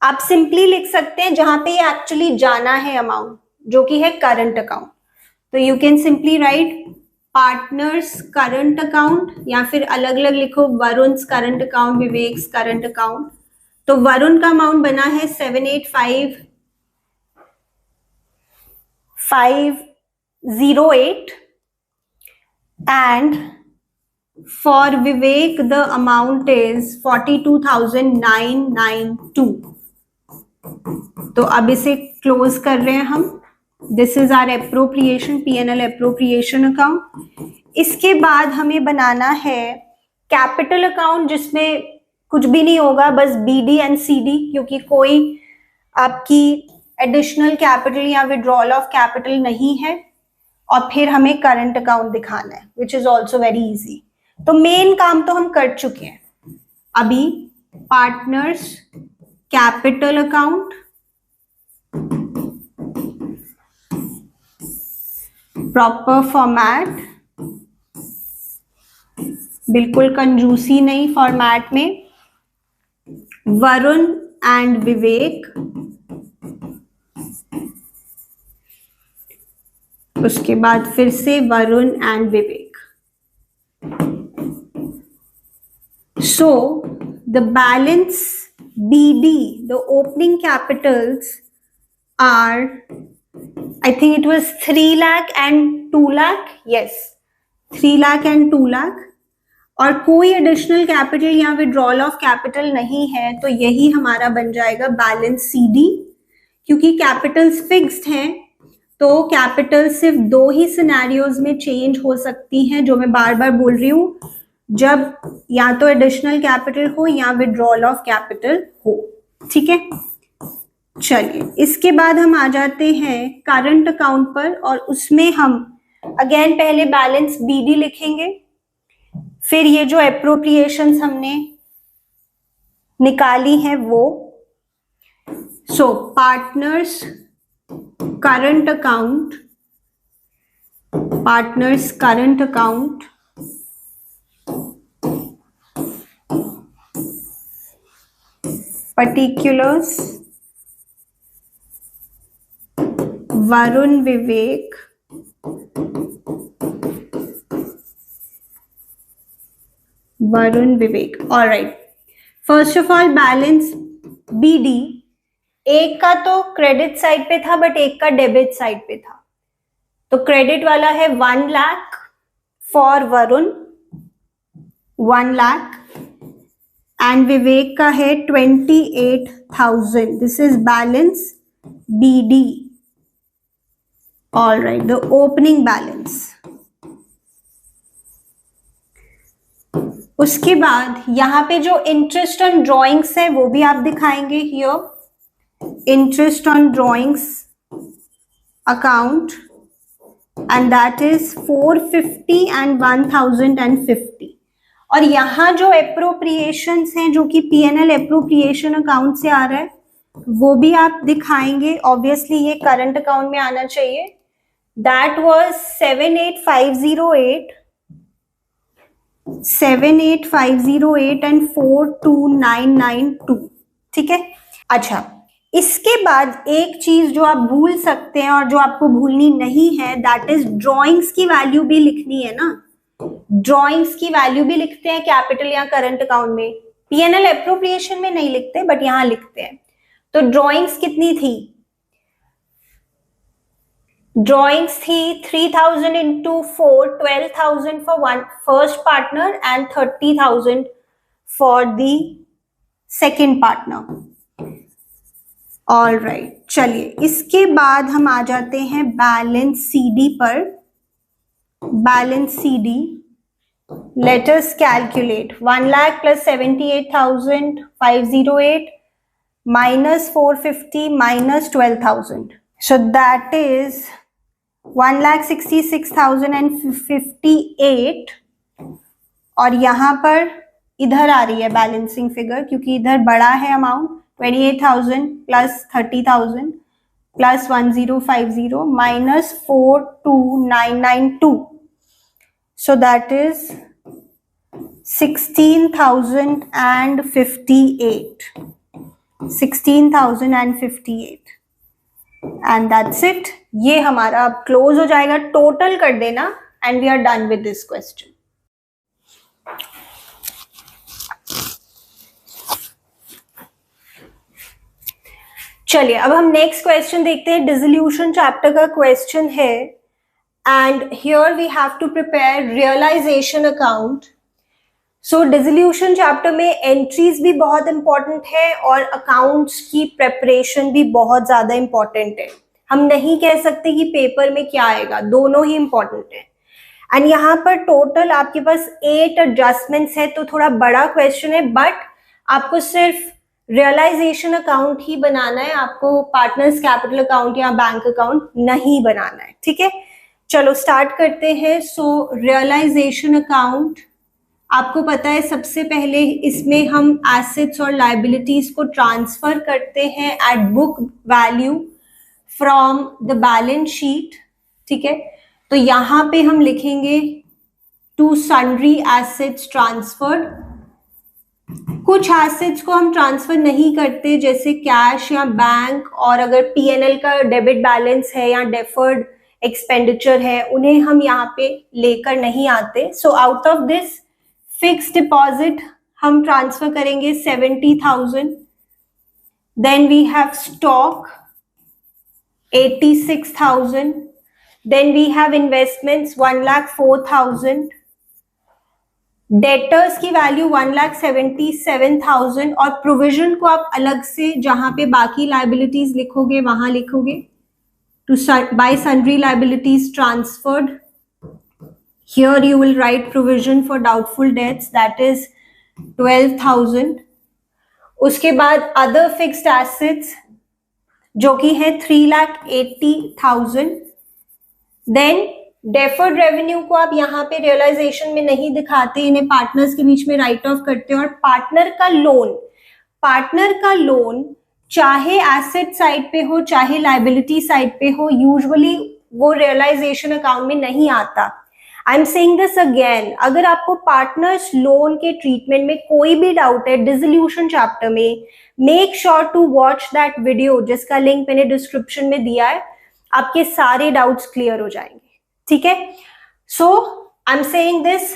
आप सिंपली लिख सकते हैं जहां पे ये एक्चुअली जाना है अमाउंट, जो कि है करंट अकाउंट। तो you can simply write partners current account, या फिर अलग अलग लिखो Varun current account, Vivek's current account. तो वरुण का अमाउंट बना है 785,508 and for Vivek the amount is 42,992। तो अब इसे क्लोज कर रहे हैं हम। This is our appropriation, P&L appropriation account. इसके बाद हमें बनाना है कैपिटल अकाउंट, जिसमें कुछ भी नहीं होगा, बस BD एंड CD, क्योंकि कोई आपकी एडिशनल कैपिटल या विड्रॉल ऑफ कैपिटल नहीं है। और फिर हमें करंट अकाउंट दिखाना है, which is also very easy. तो मेन काम तो हम कर चुके हैं। अभी partners capital account, proper format, बिल्कुल कंजूसी नहीं फॉर्मेट में, वरुण एंड विवेक, उसके बाद फिर से Varun and Vivek. So the balance BD, the opening capitals are, I think it was 3 lakh and 2 lakh. Yes, 3 lakh and 2 lakh. और कोई एडिशनल कैपिटल या विड्रॉल ऑफ कैपिटल नहीं है, तो यही हमारा बन जाएगा बैलेंस CD। क्योंकि कैपिटल्स फिक्स्ड हैं, तो कैपिटल सिर्फ 2 ही सिनेरियोज में चेंज हो सकती हैं, जो मैं बार बार बोल रही हूँ, जब या तो एडिशनल कैपिटल हो या विड्रॉल ऑफ कैपिटल हो। ठीक है, चलिए इसके बाद हम आ जाते हैं करंट अकाउंट पर, और उसमें हम अगेन पहले बैलेंस BD लिखेंगे, फिर ये जो एप्रोप्रिएशंस हमने निकाली है वो। So partners current account, partners current account, particulars Varun Vivek, Varun Vivek। all right, first of all balance BD, एक का तो क्रेडिट साइड पे था बट एक का डेबिट साइड पे था, तो क्रेडिट वाला है 1 लाख फॉर वरुण, 1 लाख, एंड विवेक का है 28,000। This is balance BD। All right, the opening balance. उसके बाद यहाँ पे जो इंटरेस्ट ऑन ड्रॉइंग्स है वो भी आप दिखाएंगे here, interest on drawings account, and that is 450 and 1050। और यहाँ जो एप्रोप्रिएशंस हैं, जो कि PNL एप्रोप्रिएशन अकाउंट से आ रहा है, वो भी आप दिखाएंगे। ऑब्वियसली ये करंट अकाउंट में आना चाहिए। That was 78508 and 42992। ठीक है, अच्छा इसके बाद एक चीज जो आप भूल सकते हैं और जो आपको भूलनी नहीं है, दैट इज ड्रॉइंग्स की वैल्यू भी लिखनी है ना। ड्रॉइंग्स की वैल्यू भी लिखते हैं कैपिटल या करंट अकाउंट में, PNL एप्रोप्रिएशन में नहीं लिखते बट यहां लिखते हैं। तो ड्रॉइंग्स कितनी थी? ड्रॉइंग्स थी 3000 into 4, 12,000 for one first partner and 30,000 for the second partner। All right, चलिए इसके बाद हम आ जाते हैं बैलेंस CD पर। Balance CD, let us calculate 1 lakh plus 78,508 minus 450 minus 12,000, so that is 1,66,058। और यहाँ पर इधर आ रही है बैलेंसिंग फिगर, क्योंकि इधर बड़ा है amount, 28,000 plus 30,000 plus 1050 minus 42992, so that is 16,058, 16,058, and that's it। ये हमारा अब क्लोज हो जाएगा। टोटल कर देना and we are done with this question. चलिए अब हम नेक्स्ट क्वेश्चन देखते हैं। डिसोल्यूशन चैप्टर का क्वेश्चन है, and here we have to prepare realisation account. So dissolution chapter में एंट्रीज भी बहुत इंपॉर्टेंट है और अकाउंट्स की प्रेपरेशन भी बहुत ज्यादा इंपॉर्टेंट है। हम नहीं कह सकते कि पेपर में क्या आएगा, दोनों ही इंपॉर्टेंट है। एंड यहाँ पर टोटल आपके पास 8 एडजस्टमेंट्स है, तो थोड़ा बड़ा क्वेश्चन है, बट आपको सिर्फ रियलाइजेशन अकाउंट ही बनाना है, आपको पार्टनर्स कैपिटल अकाउंट या बैंक अकाउंट नहीं बनाना है। ठीक है, चलो स्टार्ट करते हैं। सो रियलाइजेशन अकाउंट, आपको पता है सबसे पहले इसमें हम एसेट्स और लायबिलिटीज को ट्रांसफर करते हैं at book value from the balance sheet, ठीक है। तो यहाँ पे हम लिखेंगे टू सन्ड्री एसेट्स ट्रांसफर्ड। कुछ एसेट्स को हम ट्रांसफर नहीं करते जैसे कैश या बैंक, और अगर पीएनएल का डेबिट बैलेंस है या डेफर्ड एक्सपेंडिचर है उन्हें हम यहाँ पे लेकर नहीं आते। So out of this fix deposit हम ट्रांसफर करेंगे 70,000, then we have stock 86,000, then we have investments 1,04,000, debtors की वैल्यू 1,77,000, और प्रोविजन को आप अलग से जहां पे बाकी लाइबिलिटीज लिखोगे वहां लिखोगे to by sundry liabilities transferred. Here you will write provision for doubtful debts, that is 12,000. उसके बाद other fixed assets जो कि है 3,80,000. Then deferred revenue को आप यहाँ पे realization में नहीं दिखाते, इन्हें पार्टनर्स के बीच में राइट ऑफ करते हो। और पार्टनर का लोन चाहे एसेट साइड पे हो चाहे लाइबिलिटी साइड पे हो, यूजुअली वो रियलाइजेशन अकाउंट में नहीं आता। आई एम सेइंग दिस अगेन, अगर आपको पार्टनर्स लोन के ट्रीटमेंट में कोई भी डाउट है डिसोल्यूशन चैप्टर में, make sure to watch that video जिसका लिंक मैंने डिस्क्रिप्शन में दिया है, आपके सारे डाउट्स क्लियर हो जाएंगे, ठीक है। So I am saying this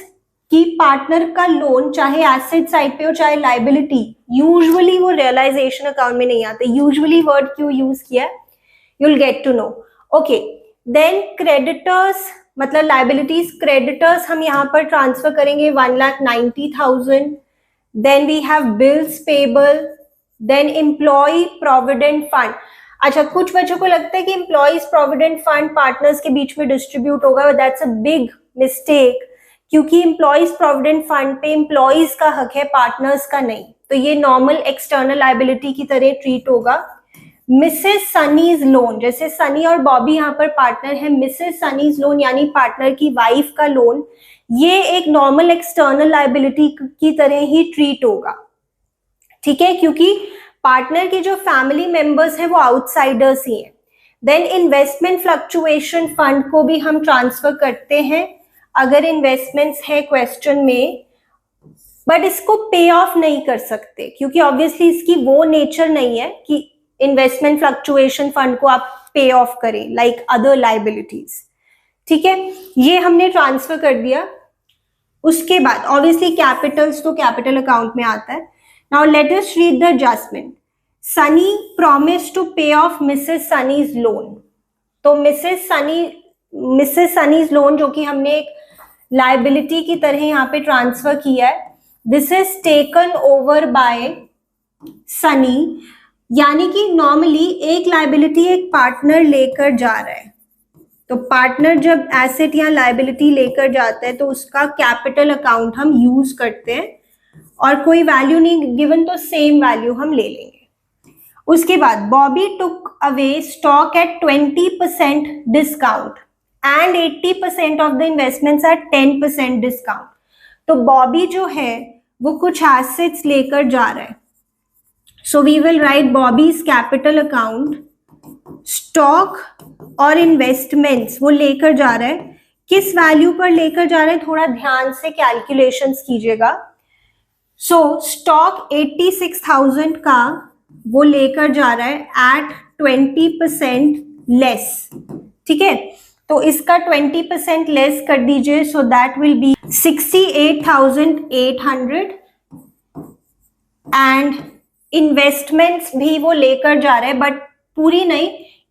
कि पार्टनर का लोन चाहे एसेट साइड पे हो चाहे लाइबिलिटी, यूजुअली वो रियलाइजेशन अकाउंट में नहीं आते। यूजुअली वर्ड क्यों यूज किया है, you will get to know. Okay, then creditors मतलब लाइबिलिटीज, क्रेडिटर्स हम यहाँ पर ट्रांसफर करेंगे 1,90,000, then we have bills payable, then employ provident fund. अच्छा, कुछ बच्चों को लगता है कि एम्प्लॉयज प्रोविडेंट फंड पार्टनर्स के बीच में डिस्ट्रीब्यूट होगा, दैट्स अ बिग मिस्टेक, क्योंकि एम्प्लॉयज प्रोविडेंट फंड पे एम्प्लॉयज का हक है, पार्टनर्स का नहीं। तो ये नॉर्मल एक्सटर्नल लाइबिलिटी की तरह ट्रीट होगा। मिसेस सनीज लोन, जैसे सनी और बॉबी यहाँ पर पार्टनर है, मिसेस सनीज लोन यानी पार्टनर की वाइफ का लोन, ये एक नॉर्मल एक्सटर्नल लाइबिलिटी की तरह ही ट्रीट होगा, ठीक है, क्योंकि पार्टनर के जो फैमिली मेंबर्स हैं वो आउटसाइडर्स ही हैं। देन इन्वेस्टमेंट फ्लक्चुएशन फंड को भी हम ट्रांसफर करते हैं अगर इन्वेस्टमेंट्स है क्वेश्चन में, बट इसको पे ऑफ नहीं कर सकते क्योंकि ऑब्वियसली इसकी वो नेचर नहीं है कि इन्वेस्टमेंट फ्लक्चुएशन फंड को आप पे ऑफ करें लाइक अदर लाइबिलिटीज, ठीक है। ये हमने ट्रांसफर कर दिया। उसके बाद ऑब्वियसली कैपिटल्स तो कैपिटल अकाउंट में आता है। Now let us read the adjustment. Sunny promise to pay off Mrs Sunny's loan. तो मिसेस सनीज लोन जो कि हमने एक लाइबिलिटी की तरह यहाँ पे ट्रांसफर किया है, this is taken over by Sunny, यानी कि नॉर्मली एक लाइबिलिटी एक पार्टनर लेकर जा रहा है, तो पार्टनर जब एसेट या लाइबिलिटी लेकर जाता है तो उसका कैपिटल अकाउंट हम यूज करते हैं, और कोई वैल्यू नहीं गिवन तो सेम वैल्यू हम ले लेंगे। उसके बाद Bobby took away stock at 20% discount and 80% off the investments at 10% discount. तो बॉबी जो है वो कुछ एसेट्स लेकर जा रहा है, so we will write Bobby's capital account, stock और इन्वेस्टमेंट्स वो लेकर जा रहा है। किस वैल्यू पर लेकर जा रहे हैं, थोड़ा ध्यान से कैलकुलेशंस कीजिएगा। सो स्टॉक 86,000 का वो लेकर जा रहा है एट 20% लेस, ठीक है। तो इसका 20% लेस कर दीजिए, so that will be 68,800, and investments भी वो लेकर जा रहे हैं बट पूरी नहीं,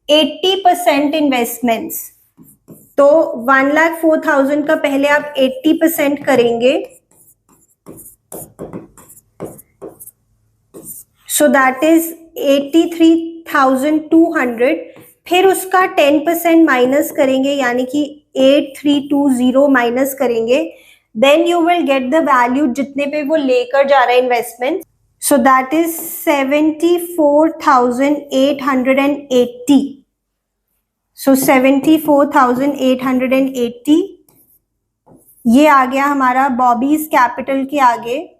80% इन्वेस्टमेंट्स। तो 1,04,000 का पहले आप 80% करेंगे, सो दैट इज 83,200। फिर उसका 10% माइनस करेंगे यानी कि 8320 माइनस करेंगे, then you will get the value जितने पे वो लेकर जा रहा है investment. So that is 74,880. So 74,880 ये आ गया हमारा बॉबीज कैपिटल के आगे।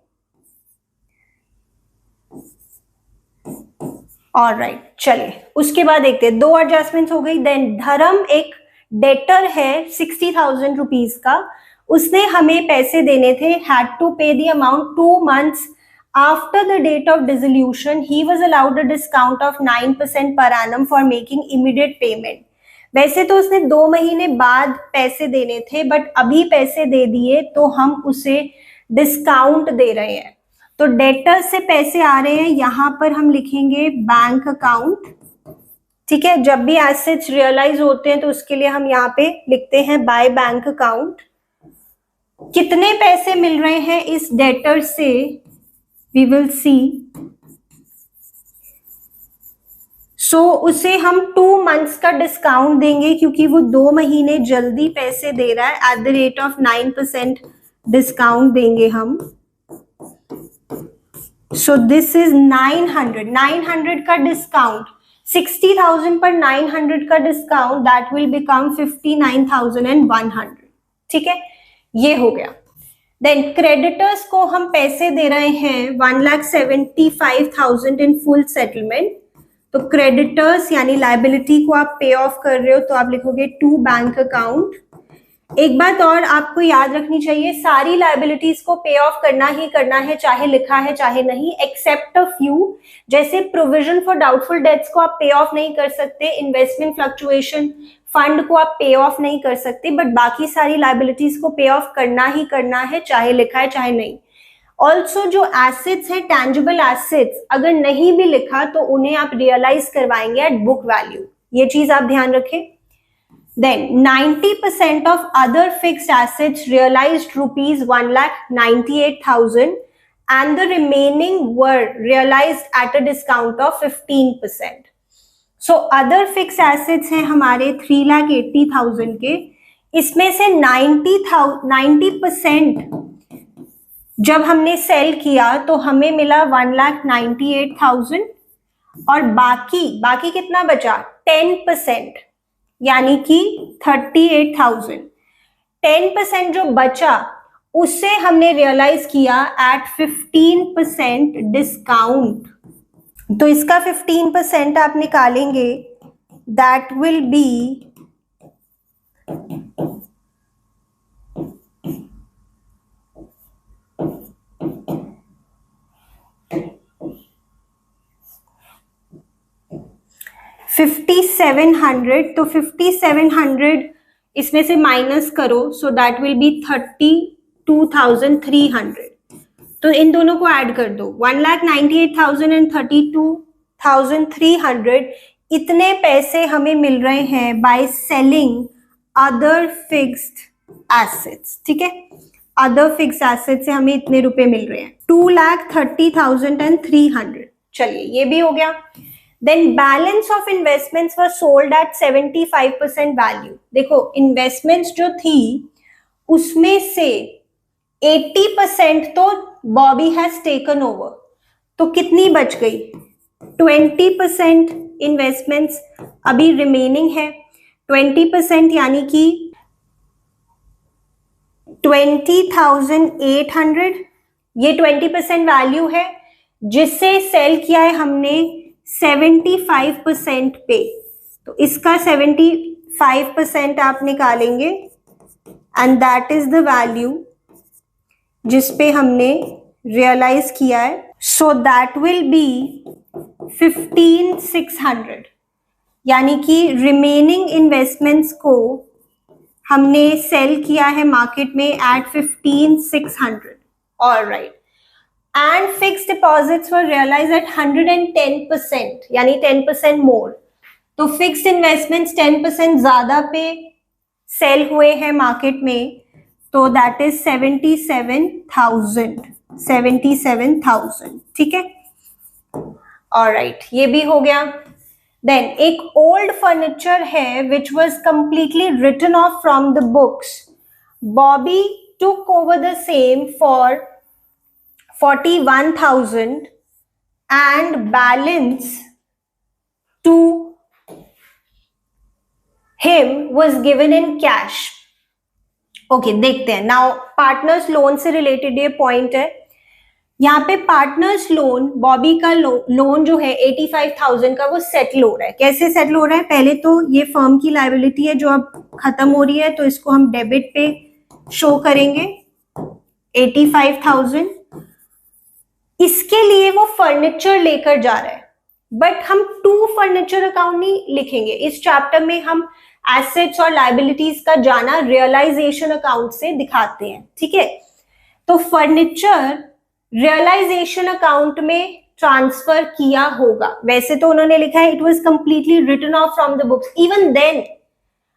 ऑलराइट, चलिए उसके बाद देखते हैं, 2 एडजस्टमेंट्स हो गई। देन धर्म एक डेटर है 60,000 रुपीज का, उसने हमें पैसे देने थे, हैड टू पे the amount 2 months after the date of dissolution. He was allowed a discount of 9% per annum for making immediate payment. वैसे तो उसने 2 महीने बाद पैसे देने थे, बट अभी पैसे दे दिए तो हम उसे डिस्काउंट दे रहे हैं। तो डेटर से पैसे आ रहे हैं, यहां पर हम लिखेंगे बैंक अकाउंट। ठीक है, जब भी एसेट्स रियलाइज होते हैं तो उसके लिए हम यहाँ पे लिखते हैं बाय बैंक अकाउंट। कितने पैसे मिल रहे हैं इस डेटर से, वी विल सी। सो उसे हम 2 months का डिस्काउंट देंगे क्योंकि वो 2 महीने जल्दी पैसे दे रहा है, at the rate of 9% discount देंगे हम। सो दिस इज 900 का डिस्काउंट, 60,000 पर 900 का डिस्काउंट, दैट विल बिकम 59,100। ठीक है, ये हो गया। देन क्रेडिटर्स को हम पैसे दे रहे हैं 1,75,000 इन फुल सेटलमेंट। तो क्रेडिटर्स यानी लाइबिलिटी को आप पे ऑफ कर रहे हो तो आप लिखोगे टू बैंक अकाउंट। एक बात और आपको याद रखनी चाहिए, सारी लाइबिलिटीज को पे ऑफ करना ही करना है, चाहे लिखा है चाहे नहीं, एक्सेप्ट अ फ्यू। जैसे प्रोविजन फॉर डाउटफुल डेट्स को आप पे ऑफ नहीं कर सकते, इन्वेस्टमेंट फ्लक्चुएशन फंड को आप पे ऑफ नहीं कर सकते, बट बाकी सारी लाइबिलिटीज को पे ऑफ करना ही करना है, चाहे लिखा है चाहे नहीं। ऑल्सो जो एसेट्स है, टैंजिबल एसेट्स, अगर नहीं भी लिखा तो उन्हें आप रियलाइज करवाएंगे एट बुक वैल्यू, ये चीज आप ध्यान रखें। Then 90% of other fixed assets realized rupees 1,98,000 and the remaining were realized at a discount of 15%. So other fixed assets हैं हमारे 3,80,000 के, इसमें से 90% जब हमने सेल किया तो हमें मिला 1,98,000 और बाकी कितना बचा 10%, यानी कि 38,000। 10% जो बचा उससे हमने रियलाइज किया एट 15% डिस्काउंट। तो इसका 15% आप निकालेंगे, दैट विल बी 5,700। तो 5,700 इसमें से माइनस करो, सो दैट विल बी 32,300। तो इन दोनों को ऐड कर दो, 1,98,000 एंड 32,300। इतने पैसे हमें मिल रहे हैं by selling other fixed assets. ठीक है, अदर फिक्स्ड एसेट्स से हमें इतने रुपए मिल रहे हैं, 2,30,300। चलिए ये भी हो गया। Then balance of investments were sold at 75% value। देखो इन्वेस्टमेंट्स जो थी उसमें से 80% तो बॉबी हैज टेकन ओवर, तो कितनी बच गई 20% इन्वेस्टमेंट्स अभी रिमेनिंग है। 20% यानी कि 20,800, ये 20% वैल्यू है जिससे सेल किया है हमने 75% पे। तो इसका 75% आप निकालेंगे and that is the value जिस पे हमने रियलाइज किया है। सो दैट विल बी 15,600, यानी कि रिमेनिंग इन्वेस्टमेंट्स को हमने सेल किया है मार्केट में at 15,600। Alright, and fixed deposits were realized at 110%, यानी 10% more। तो फिक्स्ड इन्वेस्टमेंट्स 10% ज्यादा पे सेल हुए हैं मार्केट में, तो दैट इज 77,000। ठीक है, ऑलराइट, ये भी हो गया। देन एक ओल्ड फर्नीचर है which was completely written off from the books. Bobby took over the same for 41,000 and balance to him was given in cash। Okay देखते हैं नाउ। पार्टनर्स लोन से रिलेटेड ये पॉइंट है। यहाँ पे partners loan, Bobby का loan जो है 85,000 का, वो सेटल हो रहा है। कैसे सेटल हो रहा है? पहले तो ये फर्म की लायबिलिटी है जो अब खत्म हो रही है, तो इसको हम डेबिट पे शो करेंगे 85,000। इसके लिए वो फर्नीचर लेकर जा रहा है, बट हम टू फर्नीचर अकाउंट नहीं लिखेंगे। इस चैप्टर में हम एसेट्स और लायबिलिटीज का जाना रियलाइजेशन अकाउंट से दिखाते हैं, ठीक है। तो फर्नीचर रियलाइजेशन अकाउंट में ट्रांसफर किया होगा। वैसे तो उन्होंने लिखा है it was completely written off from the books. Even then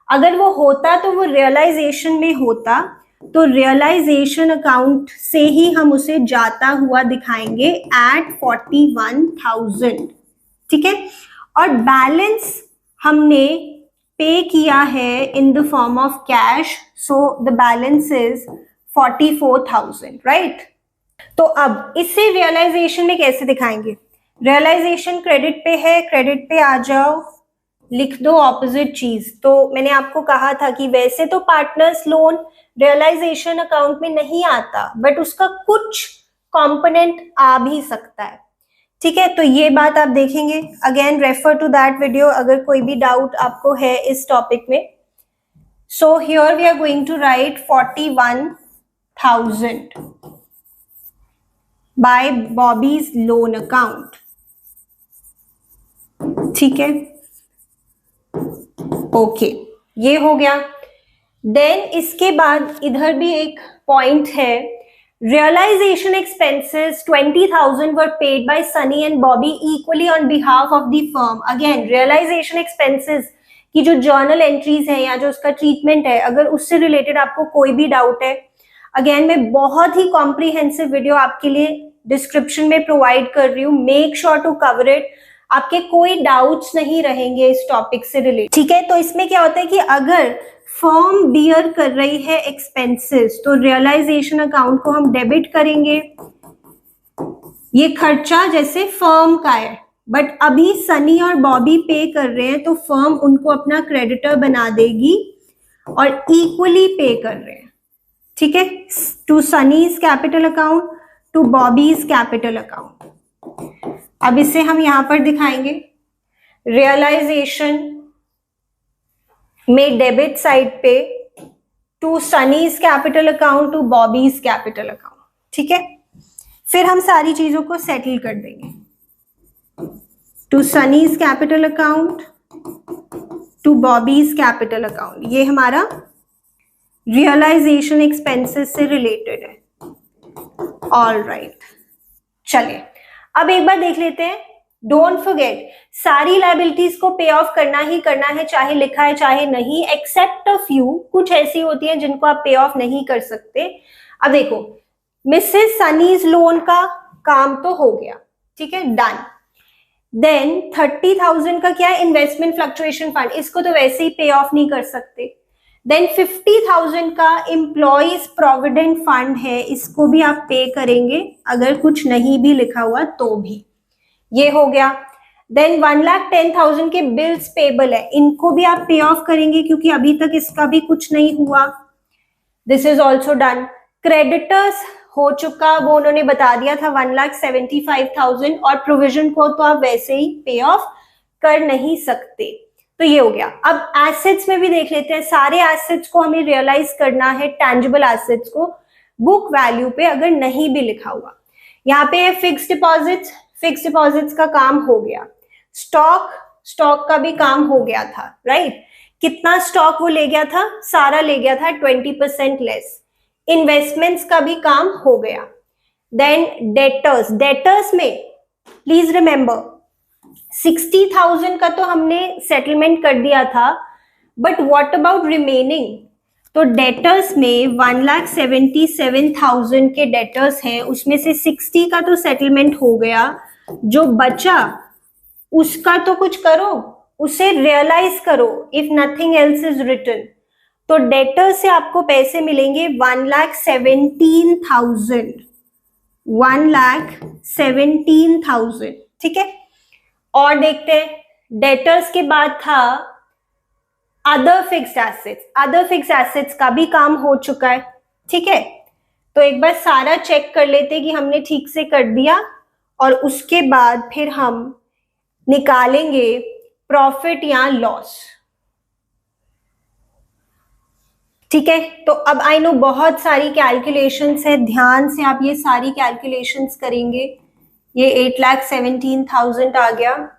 अगर वो होता तो वो रियलाइजेशन में होता, तो रियलाइजेशन अकाउंट से ही हम उसे जाता हुआ दिखाएंगे एट 41,000, ठीक है। और बैलेंस हमने पे किया है in the form of cash, so the balance is 44,000, right. तो अब इसे रियलाइजेशन में कैसे दिखाएंगे? रियलाइजेशन क्रेडिट पे है, क्रेडिट पे आ जाओ, लिख दो ऑपोजिट चीज। तो मैंने आपको कहा था कि वैसे तो पार्टनर्स लोन रियलाइजेशन अकाउंट में नहीं आता, बट उसका कुछ कंपोनेंट आ भी सकता है, ठीक है। तो ये बात आप देखेंगे, again refer to that video अगर कोई भी डाउट आपको है इस टॉपिक में। So here we are going to write 41,000 by Bobby's loan account, ठीक है। ओके, ये हो गया। देन इसके बाद इधर भी एक पॉइंट है, realisation expenses 20,000 were paid by Sunny and Bobby equally on behalf of the firm. Again realisation expenses की जो जर्नल एंट्रीज है या जो उसका ट्रीटमेंट है, अगर उससे रिलेटेड आपको कोई भी डाउट है, अगेन मैं बहुत ही कॉम्प्रिहेंसिव वीडियो आपके लिए डिस्क्रिप्शन में प्रोवाइड कर रही हूँ, make sure to cover it. आपके कोई डाउट्स नहीं रहेंगे इस टॉपिक से रिलेटेड, ठीक है। तो इसमें क्या होता है कि अगर फर्म बियर कर रही है एक्सपेंसेस, तो रियलाइजेशन अकाउंट को हम डेबिट करेंगे। ये खर्चा जैसे फर्म का है, बट अभी सनी और बॉबी पे कर रहे हैं, तो फर्म उनको अपना क्रेडिटर बना देगी और इक्वली पे कर रहे हैं, ठीक है, to Sunny's capital account, to Bobby's capital account. अब इसे हम यहां पर दिखाएंगे, रियलाइजेशन में डेबिट साइड पे to Sunny's capital account, to Bobby's capital account, ठीक है। फिर हम सारी चीजों को सेटल कर देंगे, to Sunny's capital account, to Bobby's capital account. ये हमारा रियलाइजेशन एक्सपेंसेस से रिलेटेड है। ऑल राइट, चलिए अब एक बार देख लेते हैं। डोंट फॉरगेट, सारी लायबिलिटीज को पे ऑफ करना ही करना है, चाहे लिखा है चाहे नहीं, एक्सेप्ट अ फ्यू। कुछ ऐसी होती हैं जिनको आप पे ऑफ नहीं कर सकते। अब देखो, मिसेस सनीज लोन का काम तो हो गया, ठीक है, डन। देन 30,000 का क्या है? इन्वेस्टमेंट फ्लक्चुएशन फंड, इसको तो वैसे ही पे ऑफ नहीं कर सकते। देन 50,000 का एम्प्लॉइज प्रोविडेंट फंड है, इसको भी आप पे करेंगे अगर कुछ नहीं भी लिखा हुआ तो भी, ये हो गया। देन 1,10,000 के बिल्स पेबल है, इनको भी आप पे ऑफ करेंगे क्योंकि अभी तक इसका भी कुछ नहीं हुआ। This is also done. Creditors हो चुका, वो उन्होंने बता दिया था 1,75,000, और प्रोविजन को तो आप वैसे ही पे ऑफ कर नहीं सकते। तो ये हो गया। अब एसेट्स में भी देख लेते हैं, सारे एसेट्स को हमें रियलाइज करना है, टैंजिबल एसेट्स को बुक वैल्यू पे अगर नहीं भी लिखा हुआ। यहाँ पे है फिक्स डिपॉजिट्स, फिक्स डिपॉजिट्स का काम हो गया। स्टॉक, स्टॉक का भी काम हो गया था, राइट। कितना स्टॉक वो ले गया था? सारा ले गया था 20% लेस। इन्वेस्टमेंट्स का भी काम हो गया। देन डेटर्स, डेटर्स में प्लीज रिमेंबर 60,000 का तो हमने सेटलमेंट कर दिया था, बट व्हाट अबाउट रिमेनिंग? तो डेटर्स में 1,77,000 के डेटर्स हैं, उसमें से 60 का तो सेटलमेंट हो गया, जो बचा उसका तो कुछ करो, उसे रियलाइज करो if nothing else is written. तो डेटर्स से आपको पैसे मिलेंगे 1,17,000, 1,17,000, ठीक है। और देखते हैं, डेटर्स के बाद था अदर फिक्स्ड एसेट्स का भी काम हो चुका है, ठीक है। तो एक बार सारा चेक कर लेते कि हमने ठीक से कर दिया, और उसके बाद फिर हम निकालेंगे प्रॉफिट या लॉस, ठीक है। तो अब आई नो बहुत सारी कैलकुलेशंस है, ध्यान से आप ये सारी कैलकुलेशंस करेंगे। ये 8,17,000 आ गया,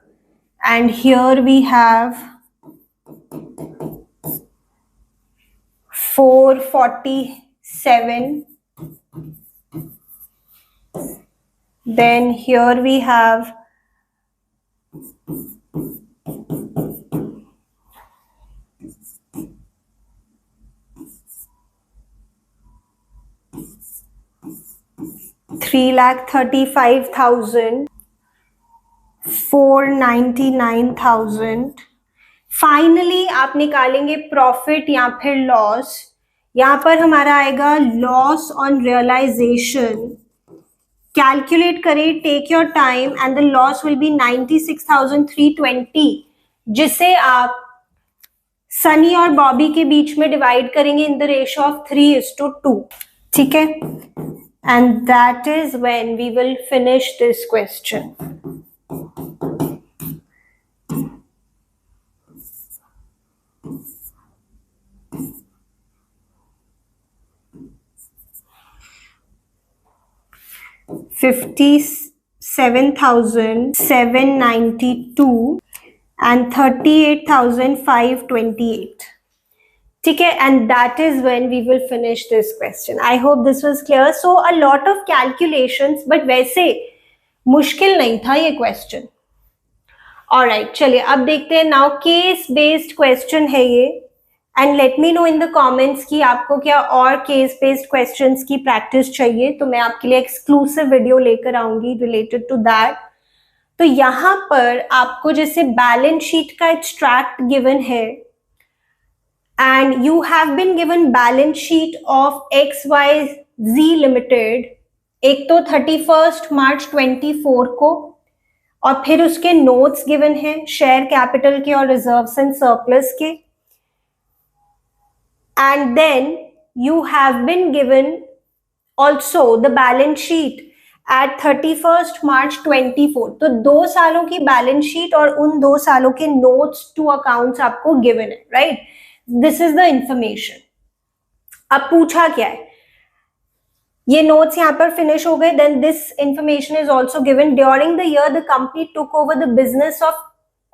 and here we have 447, then here we have 3,35,000, 499,000। Finally आप निकालेंगे प्रॉफिट या फिर लॉस। यहां पर हमारा आएगा लॉस ऑन रियलाइजेशन। कैलकुलेट करें, take your time, and the loss will be 96,320, जिसे आप सनी और बॉबी के बीच में डिवाइड करेंगे इन द रेशियो ऑफ 3:2, ठीक है। And that is when we will finish this question. $57,792 and 38,528, ठीक है। And that is when we will finish this question. I hope this was clear. So a lot of calculations, but वैसे मुश्किल नहीं था ये question. Alright, चलिए अब देखते हैं। नाउ केस बेस्ड क्वेश्चन है ये, and let me know in the comments कि आपको क्या और केस बेस्ड क्वेश्चंस की प्रैक्टिस चाहिए, तो मैं आपके लिए एक्सक्लूसिव वीडियो लेकर आऊंगी रिलेटेड टू दैट। तो यहां पर आपको जैसे बैलेंस शीट का एक्सट्रैक्ट गिवन है, and you have been given balance sheet of XYZ limited, एक तो 31 मार्च 24 को, और फिर उसके नोट्स गिवन है शेयर कैपिटल के और रिजर्व्स एंड सरप्लस के, and then you have been given also the balance sheet at 31 March 24। तो 2 सालों की बैलेंस शीट और उन 2 सालों के नोट्स टू अकाउंट्स आपको गिवन है, right. This is the information. अब पूछा क्या है, ये नोट्स यहाँ पर फिनिश हो गए। Then this information is also given, during the year the company took over the business of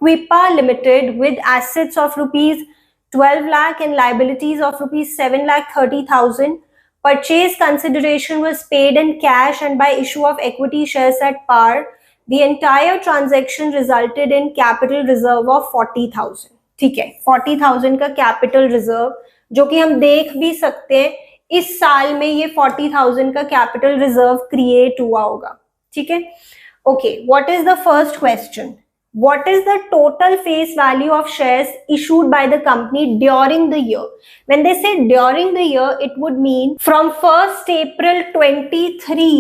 क्विपा limited with assets of ₹12 lakh and liabilities of ₹7,30,000. Purchase consideration was paid in cash and by issue of equity shares at par. The entire transaction resulted in capital reserve of 40,000, ठीक है। 40,000 का capital reserve, जो कि हम देख भी सकते हैं इस साल में ये 40,000 का कैपिटल रिजर्व क्रिएट हुआ होगा, ठीक है। Okay, what is the first question? What is the total face value of shares issued by the company during the year? When they say during the year, it would mean from 1st April 23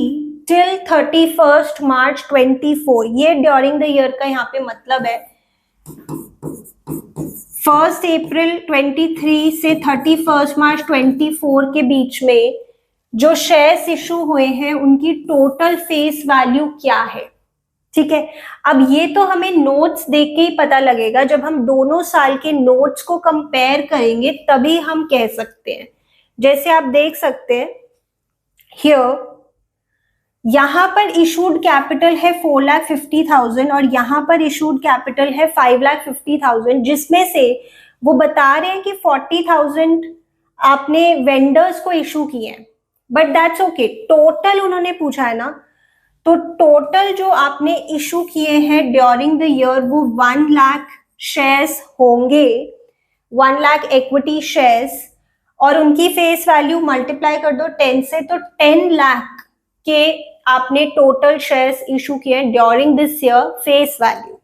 till 31st March 24। ये during the year का यहाँ पे मतलब है 1st April 23 से 31st March 24 के बीच में जो शेयर्स इशू हुए हैं उनकी टोटल फेस वैल्यू क्या है, ठीक है। अब ये तो हमें नोट्स देख के ही पता लगेगा, जब हम दोनों साल के नोट्स को कंपेयर करेंगे तभी हम कह सकते हैं। जैसे आप देख सकते हैं हियर, यहां पर इशूड कैपिटल है 4,50,000 और यहां पर इशूड कैपिटल है 5,50,000, जिसमें से वो बता रहे हैं कि 40,000 आपने वेंडर्स को इशू किए हैं, बट दैट्स ओके। टोटल उन्होंने पूछा है ना, तो टोटल जो आपने इशू किए हैं ड्यूरिंग द ईयर वो 1 लाख शेयर्स होंगे, 1 लाख इक्विटी शेयर्स, और उनकी फेस वैल्यू मल्टीप्लाई कर दो 10 से, तो 10 लाख के आपने टोटल शेयर्स इशू किए हैं during this year face value,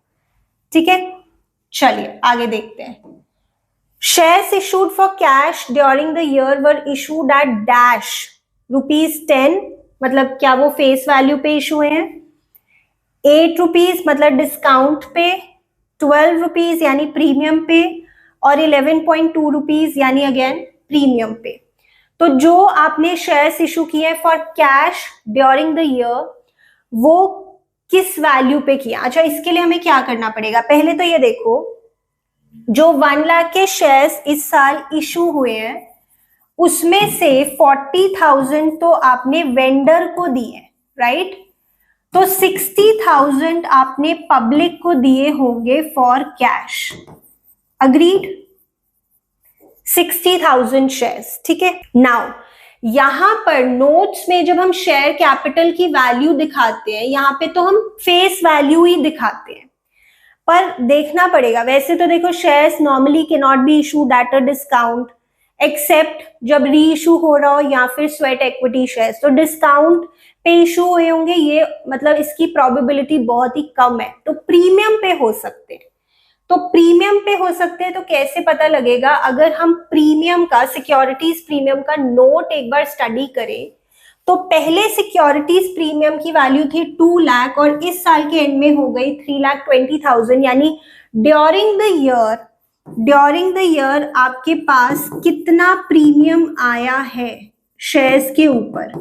ठीक है। चलिए आगे देखते हैं। Shares issued for cash during the year were issued at dash ₹10, मतलब क्या वो फेस वैल्यू पे इशू हुए हैं। ₹8 मतलब डिस्काउंट पे, ₹12 यानी प्रीमियम पे, और 11.2 रुपीज यानी अगेन प्रीमियम पे। तो जो आपने शेयर्स इशू किए for cash during the year वो किस वैल्यू पे किया। अच्छा, इसके लिए हमें क्या करना पड़ेगा, पहले तो ये देखो जो 1 लाख के शेयर्स इस साल इशू हुए हैं उसमें से 40,000 तो आपने वेंडर को दिए, राइट। तो 60,000 आपने पब्लिक को दिए होंगे फॉर कैश, अग्रीड। 60,000 शेयर्स, ठीक है। नाउ यहां पर नोट्स में जब हम शेयर कैपिटल की वैल्यू दिखाते हैं, यहां पे तो हम फेस वैल्यू ही दिखाते हैं, पर देखना पड़ेगा। वैसे तो देखो shares normally can not be issued at a discount except जब री इशू हो रहा हो या फिर स्वेट इक्विटी शेयर्स, तो डिस्काउंट पे इशू हुए होंगे, ये मतलब इसकी प्रोबेबिलिटी बहुत ही कम है। तो प्रीमियम पे हो सकते हैं, तो प्रीमियम पे हो सकते हैं। तो कैसे पता लगेगा, अगर हम प्रीमियम का सिक्योरिटीज प्रीमियम का नोट एक बार स्टडी करें तो पहले सिक्योरिटीज प्रीमियम की वैल्यू थी 2 लाख और इस साल के एंड में हो गई 3,20,000, यानी ड्यूरिंग द ईयर आपके पास कितना प्रीमियम आया है शेयर्स के ऊपर,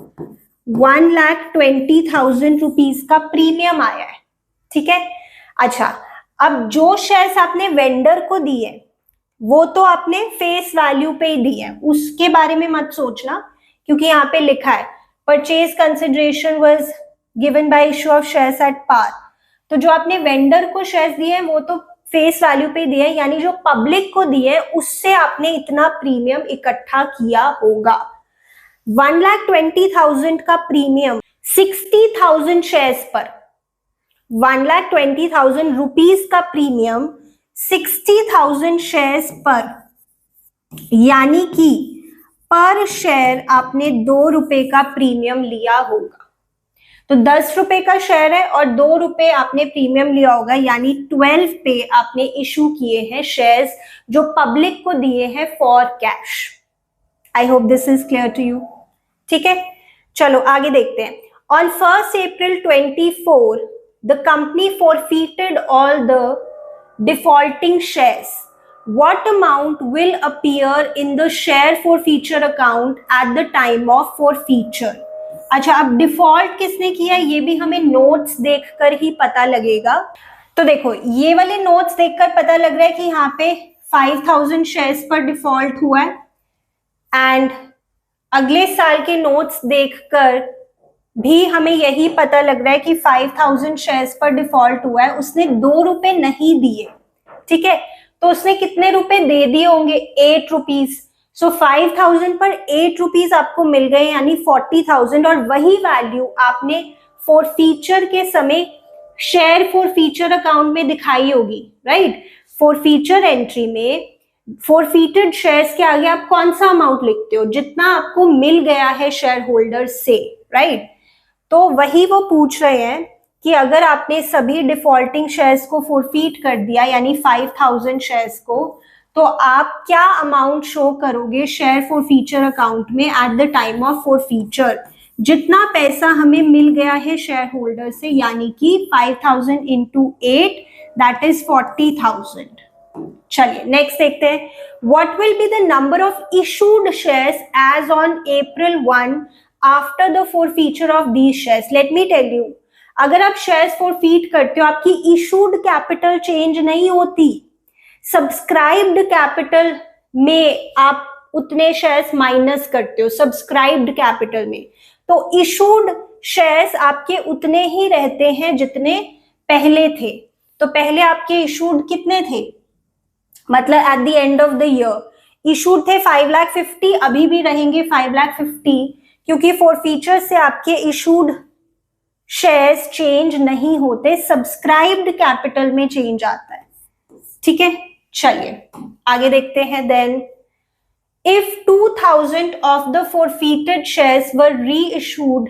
1,20,000 रुपीज का प्रीमियम आया है, ठीक है। अच्छा, अब जो शेयर्स आपने वेंडर को दिए वो तो आपने फेस वैल्यू पे ही दिए, उसके बारे में मत सोचना क्योंकि यहाँ पे लिखा है purchase consideration was given by issue of shares at par. तो जो आपने वेंडर को शेयर्स दिए हैं वो तो फेस वैल्यू पे दिए, यानी जो पब्लिक को दिए उससे आपने इतना प्रीमियम इकट्ठा किया होगा। 1,20,000 का प्रीमियम 60,000 शेयर्स पर, 1,20,000 रुपीज का प्रीमियम 60,000 शेयर्स पर, यानी कि पर शेयर आपने 2 रुपए का प्रीमियम लिया होगा। तो 10 रुपए का शेयर है और 2 रुपए आपने प्रीमियम लिया होगा, यानी 12 पे आपने इशू किए हैं शेयर्स जो पब्लिक को दिए हैं for cash. I hope this is clear to you, ठीक है। चलो आगे देखते हैं। On 1 April 24 the company forfeited all the defaulting shares. What amount will appear in the share forfeiture account at the time of forfeiture? अच्छा, अब default किसने किया ये भी हमें नोट्स देखकर ही पता लगेगा। तो देखो ये वाले नोट्स देखकर पता लग रहा है कि यहाँ पे 5,000 शेयर्स पर डिफॉल्ट हुआ है, एंड अगले साल के नोट्स देखकर भी हमें यही पता लग रहा है कि 5,000 शेयर्स पर डिफॉल्ट हुआ है। उसने 2 रुपए नहीं दिए, ठीक है, तो उसने कितने रुपए दे दिए होंगे, 8 रुपीज। सो 5,000 पर 8 रुपीज आपको मिल गए, यानी 40,000, और वही वैल्यू आपने फॉरफीचर के समय शेयर फॉरफीचर अकाउंट में दिखाई होगी, राइट। फॉरफीचर एंट्री में फॉरफीटेड शेयर्स के आगे आप कौन सा अमाउंट लिखते हो, जितना आपको मिल गया है शेयर होल्डर से, राइट। तो वही वो पूछ रहे हैं कि अगर आपने सभी डिफॉल्टिंग शेयर्स को फॉरफीट कर दिया यानी 5,000 शेयर्स को, तो आप क्या अमाउंट शो करोगे शेयर फॉरफीचर अकाउंट में eight the time of forfeiture, जितना पैसा हमें मिल गया है शेयर होल्डर से, यानी कि 5,000 into 8 दैट इज 40,000। चलिए नेक्स्ट देखते हैं। What will be the number of issued shares as on April 1 after the forfeiture of these shares. Let me tell you, अगर आप शेयर्स फॉरफीट करते हो आपकी इशूड कैपिटल चेंज नहीं होती, सब्सक्राइब्ड कैपिटल में आप उतने शेयर्स माइनस करते हो सब्सक्राइब्ड कैपिटल में, तो इशूड शेयर्स आपके उतने ही रहते हैं जितने पहले थे। तो पहले आपके इशूड कितने थे, मतलब at the end of the year issued थे 5,50,000, अभी भी रहेंगे 5,50,000, क्योंकि फॉरफीचर से आपके इशूड शेयर्स चेंज नहीं होते, सब्सक्राइब्ड कैपिटल में चेंज आता है, ठीक है। चलिए आगे देखते हैं। Then if 2,000 of the forfeited shares were reissued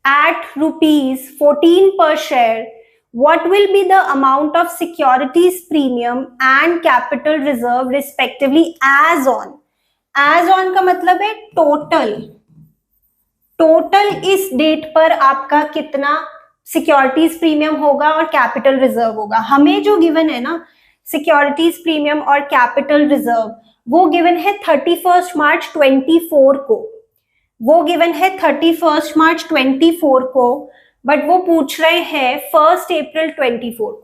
at ₹14 per share, what will be the amount of securities premium and capital reserve respectively as on? As on का मतलब है टोटल इस डेट पर आपका कितना सिक्योरिटीज प्रीमियम होगा और capital reserve होगा। हमें जो गिवन है ना सिक्योरिटीज प्रीमियम और कैपिटल रिजर्व, वो गिवन है 31 मार्च 24 को, वो गिवन है 31 मार्च 24 को, बट वो पूछ रहे हैं 1 अप्रैल 24 को।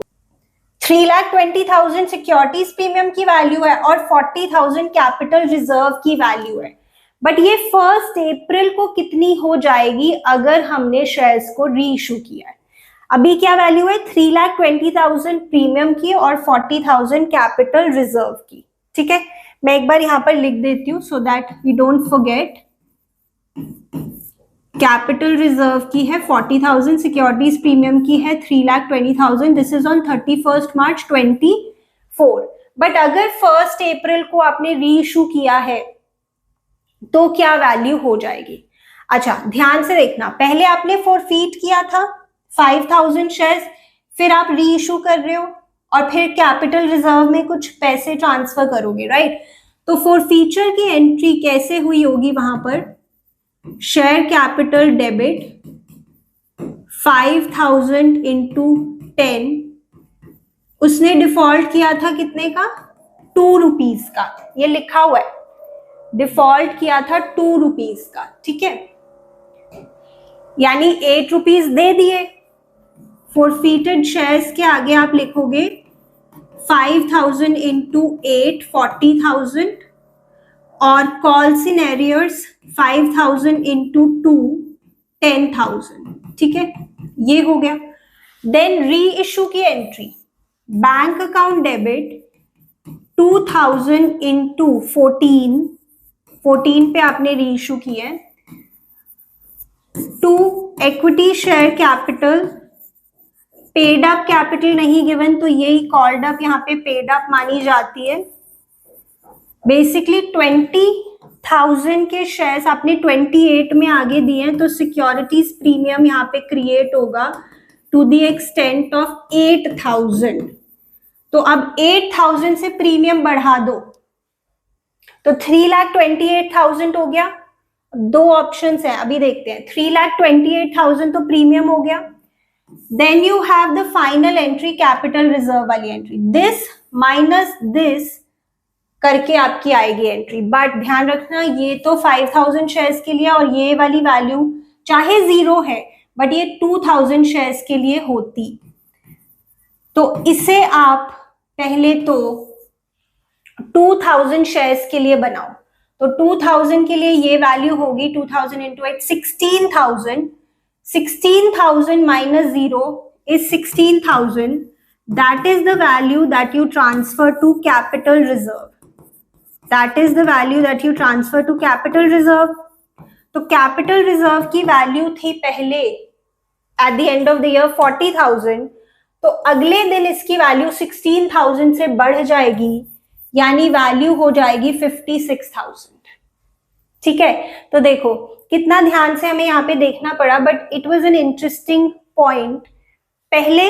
3,20,000 सिक्योरिटीज प्रीमियम की वैल्यू है और 40,000 कैपिटल रिजर्व की वैल्यू है, बट ये 1 अप्रैल को कितनी हो जाएगी अगर हमने शेयर्स को री इशू किया है। अभी क्या वैल्यू है, 3,20,000 प्रीमियम की और 40,000 कैपिटल रिजर्व की। ठीक है, मैं एक बार यहां पर लिख देती हूँ so that we don't forget. Capital reserve की है 40,000, सिक्योरिटीज प्रीमियम की है 3,20,000। This is on 31 March 24। But अगर 1 अप्रैल को आपने री इशू किया है तो क्या वैल्यू हो जाएगी। अच्छा ध्यान से देखना, पहले आपने फॉरफीट किया था 5,000 शेयर्स, फिर आप री इशू कर रहे हो और फिर कैपिटल रिजर्व में कुछ पैसे ट्रांसफर करोगे, राइट। तो फॉरफीचर की एंट्री कैसे हुई होगी, वहां पर शेयर कैपिटल डेबिट 5,000 इंटू 10, उसने डिफॉल्ट किया था कितने का, 2 रुपीज का, ये लिखा हुआ है, डिफॉल्ट किया था 2 रुपीज का। ठीक है, यानी 8 रुपीज दे दिए। फॉरफीटेड शेयर्स के आगे आप लिखोगे 5,000 इंटू 8 40,000 और कॉल्स इन एरियर्स 5,000 इंटू 2 10,000। ठीक है, ये हो गया। देन री इशू की entry, bank account debit 2,000 into 14 पे आपने री इशू किया है। 2 equity share capital, paid up capital नहीं गिवन तो यही कॉल्ड अप यहाँ पे पेड अप मानी जाती है। बेसिकली 20,000 के शेयर्स आपने 28 में आगे दिए हैं, तो सिक्योरिटीज प्रीमियम यहाँ पे क्रिएट होगा टू द एक्सटेंट ऑफ 8,000। तो अब 8,000 से प्रीमियम बढ़ा दो तो 3,28,000 हो गया। दो ऑप्शंस हैं, अभी देखते हैं। 3,28,000 तो प्रीमियम हो गया। Then you have the final entry, capital reserve वाली एंट्री, दिस माइनस दिस करके आपकी आएगी एंट्री। बट ध्यान रखना ये तो 5,000 शेयर्स के लिए और ये वाली वैल्यू चाहे 0 है बट ये 2,000 शेयर्स के लिए होती। तो इसे आप पहले तो 2,000 शेयर्स के लिए बनाओ। तो 2,000 के लिए ये वैल्यू होगी 2,000 into 8 16,000। 16,000 minus 0 is 16,000. That is the value that you transfer to capital reserve. That is the value that you transfer to capital reserve. तो capital reserve की वैल्यू थी पहले at the end of the year 40,000, तो अगले दिन इसकी value 16,000 से बढ़ जाएगी, यानी वैल्यू हो जाएगी 56,000। ठीक है, तो देखो कितना ध्यान से हमें यहाँ पे देखना पड़ा, but it was an interesting point. पहले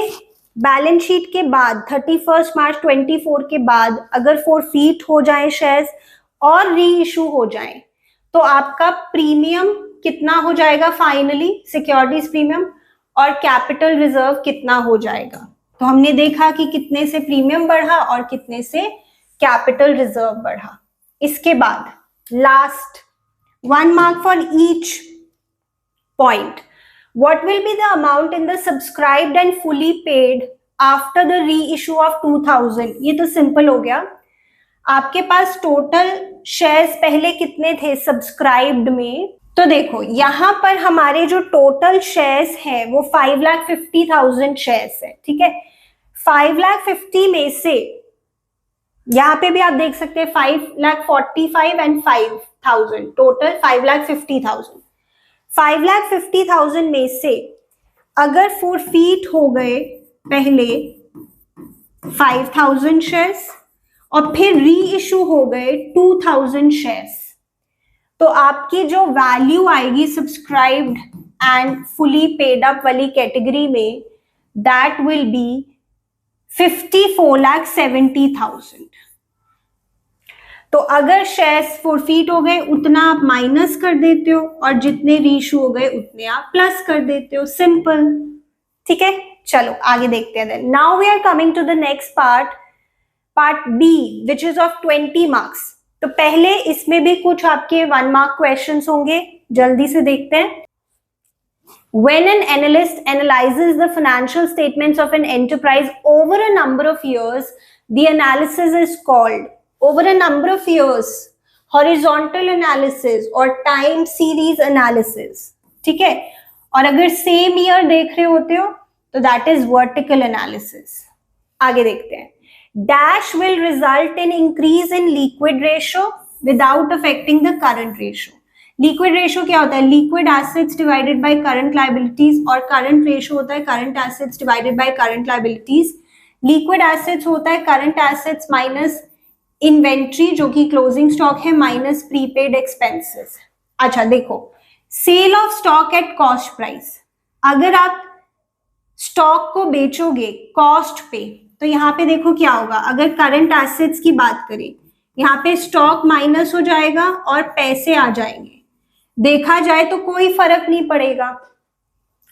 बैलेंस शीट के बाद 31 मार्च 24 के बाद अगर फॉरफीट हो जाए शेयर्स और री इशू हो जाए तो आपका प्रीमियम कितना हो जाएगा फाइनली, सिक्योरिटीज प्रीमियम, और कैपिटल रिजर्व कितना हो जाएगा। तो हमने देखा कि कितने से प्रीमियम बढ़ा और कितने से कैपिटल रिजर्व बढ़ा। इसके बाद last 1 mark for each point. What will be the amount in the subscribed and fully paid after the reissue of 2,000? ये तो सिंपल हो गया। आपके पास टोटल शेयर्स पहले कितने थे सब्सक्राइब्ड में, तो देखो यहाँ पर हमारे जो टोटल शेयर्स हैं वो 5,50,000 शेयर्स है। ठीक है, 5,50,000 में से यहाँ पे भी आप देख सकते हैं 5,45,000 एंड 5,000, टोटल 5,50,000। 5,50,000 में से अगर फॉरफीट हो गए पहले 5,000 शेयर्स और फिर री इशू हो गए 2,000 शेयर्स, तो आपकी जो वैल्यू आएगी subscribed and fully paid up वाली कैटेगरी में, दैट विल बी 54,70,000। तो अगर शेयर्स फॉरफीट हो गए उतना आप माइनस कर देते हो और जितने रीइशू हो गए उतने आप प्लस कर देते हो, सिंपल। ठीक है, चलो आगे देखते हैं। Now we are coming to the next part, part B which is of 20 marks. तो पहले इसमें भी कुछ आपके 1 मार्क क्वेश्चंस होंगे, जल्दी से देखते हैं। When an analyst analyzes the financial statements of an enterprise over a number of years, the analysis is called over a number of years, horizontal analysis और time series analysis, ठीक है। और अगर सेम ईयर देख रहे होते हो तो दैट इज वर्टिकल एनालिसिस। आगे देखते हैं। Dash will result in increase in liquid ratio without affecting the current ratio. Liquid ratio क्या होता है? Liquid assets divided by current liabilities, और करंट रेशियो होता है current assets divided by current liabilities. Liquid assets होता है current assets minus inventory जो कि क्लोजिंग स्टॉक है माइनस प्रीपेड एक्सपेंसेस। अच्छा देखो, sale of stock at cost price, अगर आप स्टॉक को बेचोगे कॉस्ट पे तो यहाँ पे देखो क्या होगा। अगर करंट एसेट्स की बात करें, यहाँ पे स्टॉक माइनस हो जाएगा और पैसे आ जाएंगे, देखा जाए तो कोई फर्क नहीं पड़ेगा।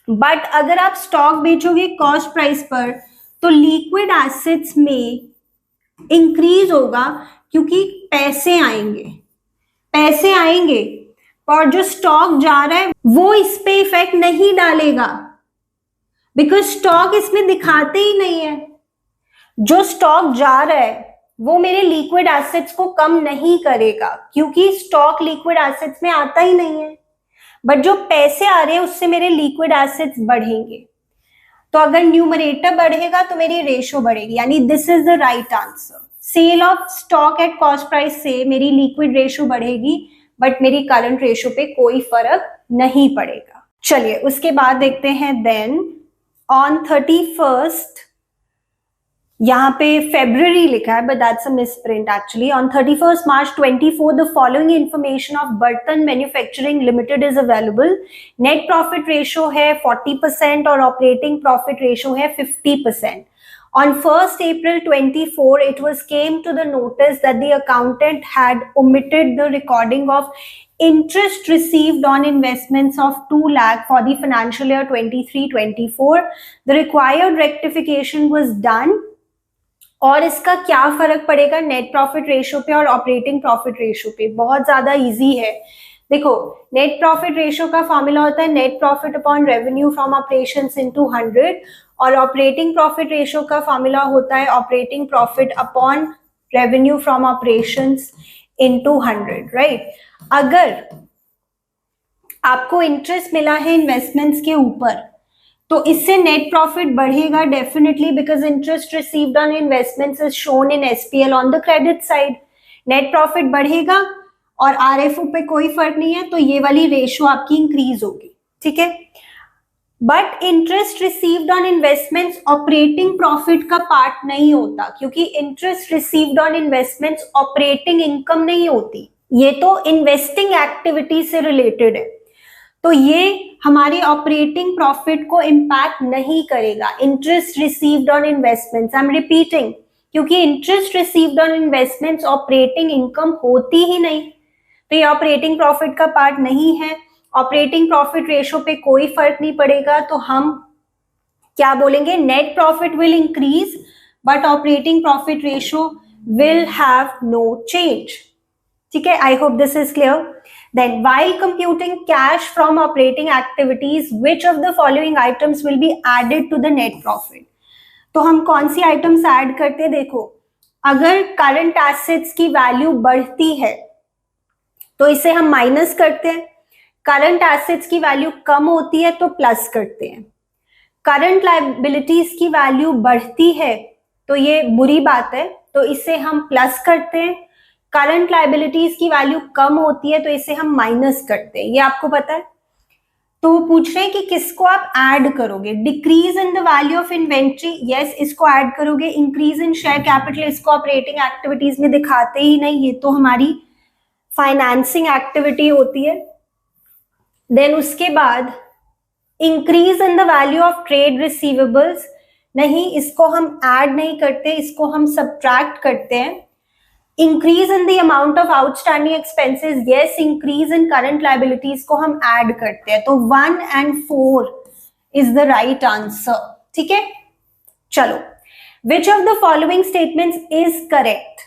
बट अगर आप स्टॉक बेचोगे कॉस्ट प्राइस पर तो लिक्विड एसेट्स में इंक्रीज होगा क्योंकि पैसे आएंगे, पैसे आएंगे, और जो स्टॉक जा रहा है वो इस पे इफेक्ट नहीं डालेगा बिकॉज स्टॉक इसमें दिखाते ही नहीं है। जो स्टॉक जा रहा है वो मेरे लिक्विड एसेट्स को कम नहीं करेगा क्योंकि स्टॉक लिक्विड एसेट्स में आता ही नहीं है। बट जो पैसे आ रहे हैं उससे मेरे लिक्विड एसेट्स बढ़ेंगे। तो अगर न्यूमरेटर बढ़ेगा तो मेरी रेशियो बढ़ेगी, यानी this is the right answer. Sale of stock at cost price से मेरी लिक्विड रेशियो बढ़ेगी बट मेरी करंट रेशियो पे कोई फर्क नहीं पड़ेगा। चलिए उसके बाद देखते हैं। देन ऑन 31st, यहाँ पे February लिखा है but that's a misprint actually. On 31st March 24 the following information of Bartan manufacturing limited is available. Net profit ratio है 40% और ऑपरेटिंग प्रॉफिट रेशियो है 50%। On 1st April 24, it was came to the notice that the accountant had omitted the recording of interest received on investments of 2 lakh for the financial year 23-24. The required rectification was done. और इसका क्या फर्क पड़ेगा net profit ratio पे और operating profit ratio पे? बहुत ज्यादा इजी है। देखो, नेट प्रॉफिट रेशियो का फॉर्मूला होता है net profit upon revenue from operations into 100 और ऑपरेटिंग प्रॉफिट रेशियो का फॉर्मूला होता है operating profit upon revenue from operations into 100, right. अगर आपको इंटरेस्ट मिला है इन्वेस्टमेंट्स के ऊपर तो इससे नेट प्रॉफिट बढ़ेगा definitely because interest received on investments is shown in SPL on the credit side. Net profit बढ़ेगा और आरएफओ पे कोई फर्क नहीं है तो ये वाली रेशियो आपकी इंक्रीज होगी, ठीक है। But interest received on investments operating profit का पार्ट नहीं होता क्योंकि interest received on investments operating income नहीं होती, ये तो इन्वेस्टिंग एक्टिविटी से रिलेटेड है। तो ये हमारे ऑपरेटिंग प्रॉफिट को इम्पैक्ट नहीं करेगा। Interest received on investments, I am repeating, क्योंकि interest received on investments operating income होती ही नहीं तो ये ऑपरेटिंग प्रॉफिट का पार्ट नहीं है। ऑपरेटिंग प्रॉफिट रेशियो पे कोई फर्क नहीं पड़ेगा तो हम क्या बोलेंगे? Net profit will increase but operating profit ratio will have no change, ठीक है। I hope this is clear. Then while computing cash from operating activities, which of the following items will be added to the net profit? तो हम कौन सी items add करते हैं? देखो, अगर current assets की वैल्यू बढ़ती है तो इसे हम माइनस करते हैं, करंट एसेट्स की वैल्यू कम होती है तो प्लस करते हैं। करंट लायबिलिटीज की वैल्यू बढ़ती है तो ये बुरी बात है तो इसे हम प्लस करते हैं। करंट लायबिलिटीज की वैल्यू कम होती है तो इसे हम माइनस करते हैं, ये आपको पता है। तो वो पूछ रहे हैं कि किसको आप ऐड करोगे? Decrease in the value of inventory, yes इसको ऐड करोगे। इंक्रीज इन शेयर कैपिटल, इसको ऑपरेटिंग एक्टिविटीज में दिखाते ही नहीं, ये तो हमारी फाइनेंसिंग एक्टिविटी होती है। देन उसके बाद increase in the value of trade receivables, नहीं इसको हम ऐड नहीं करते, इसको हम सब्ट्रैक्ट करते हैं। Increase in the amount of outstanding expenses, yes increase in current liabilities को हम ऐड करते हैं। तो 1 and 4 is the right answer, ठीक है। चलो Which of the following statements is correct?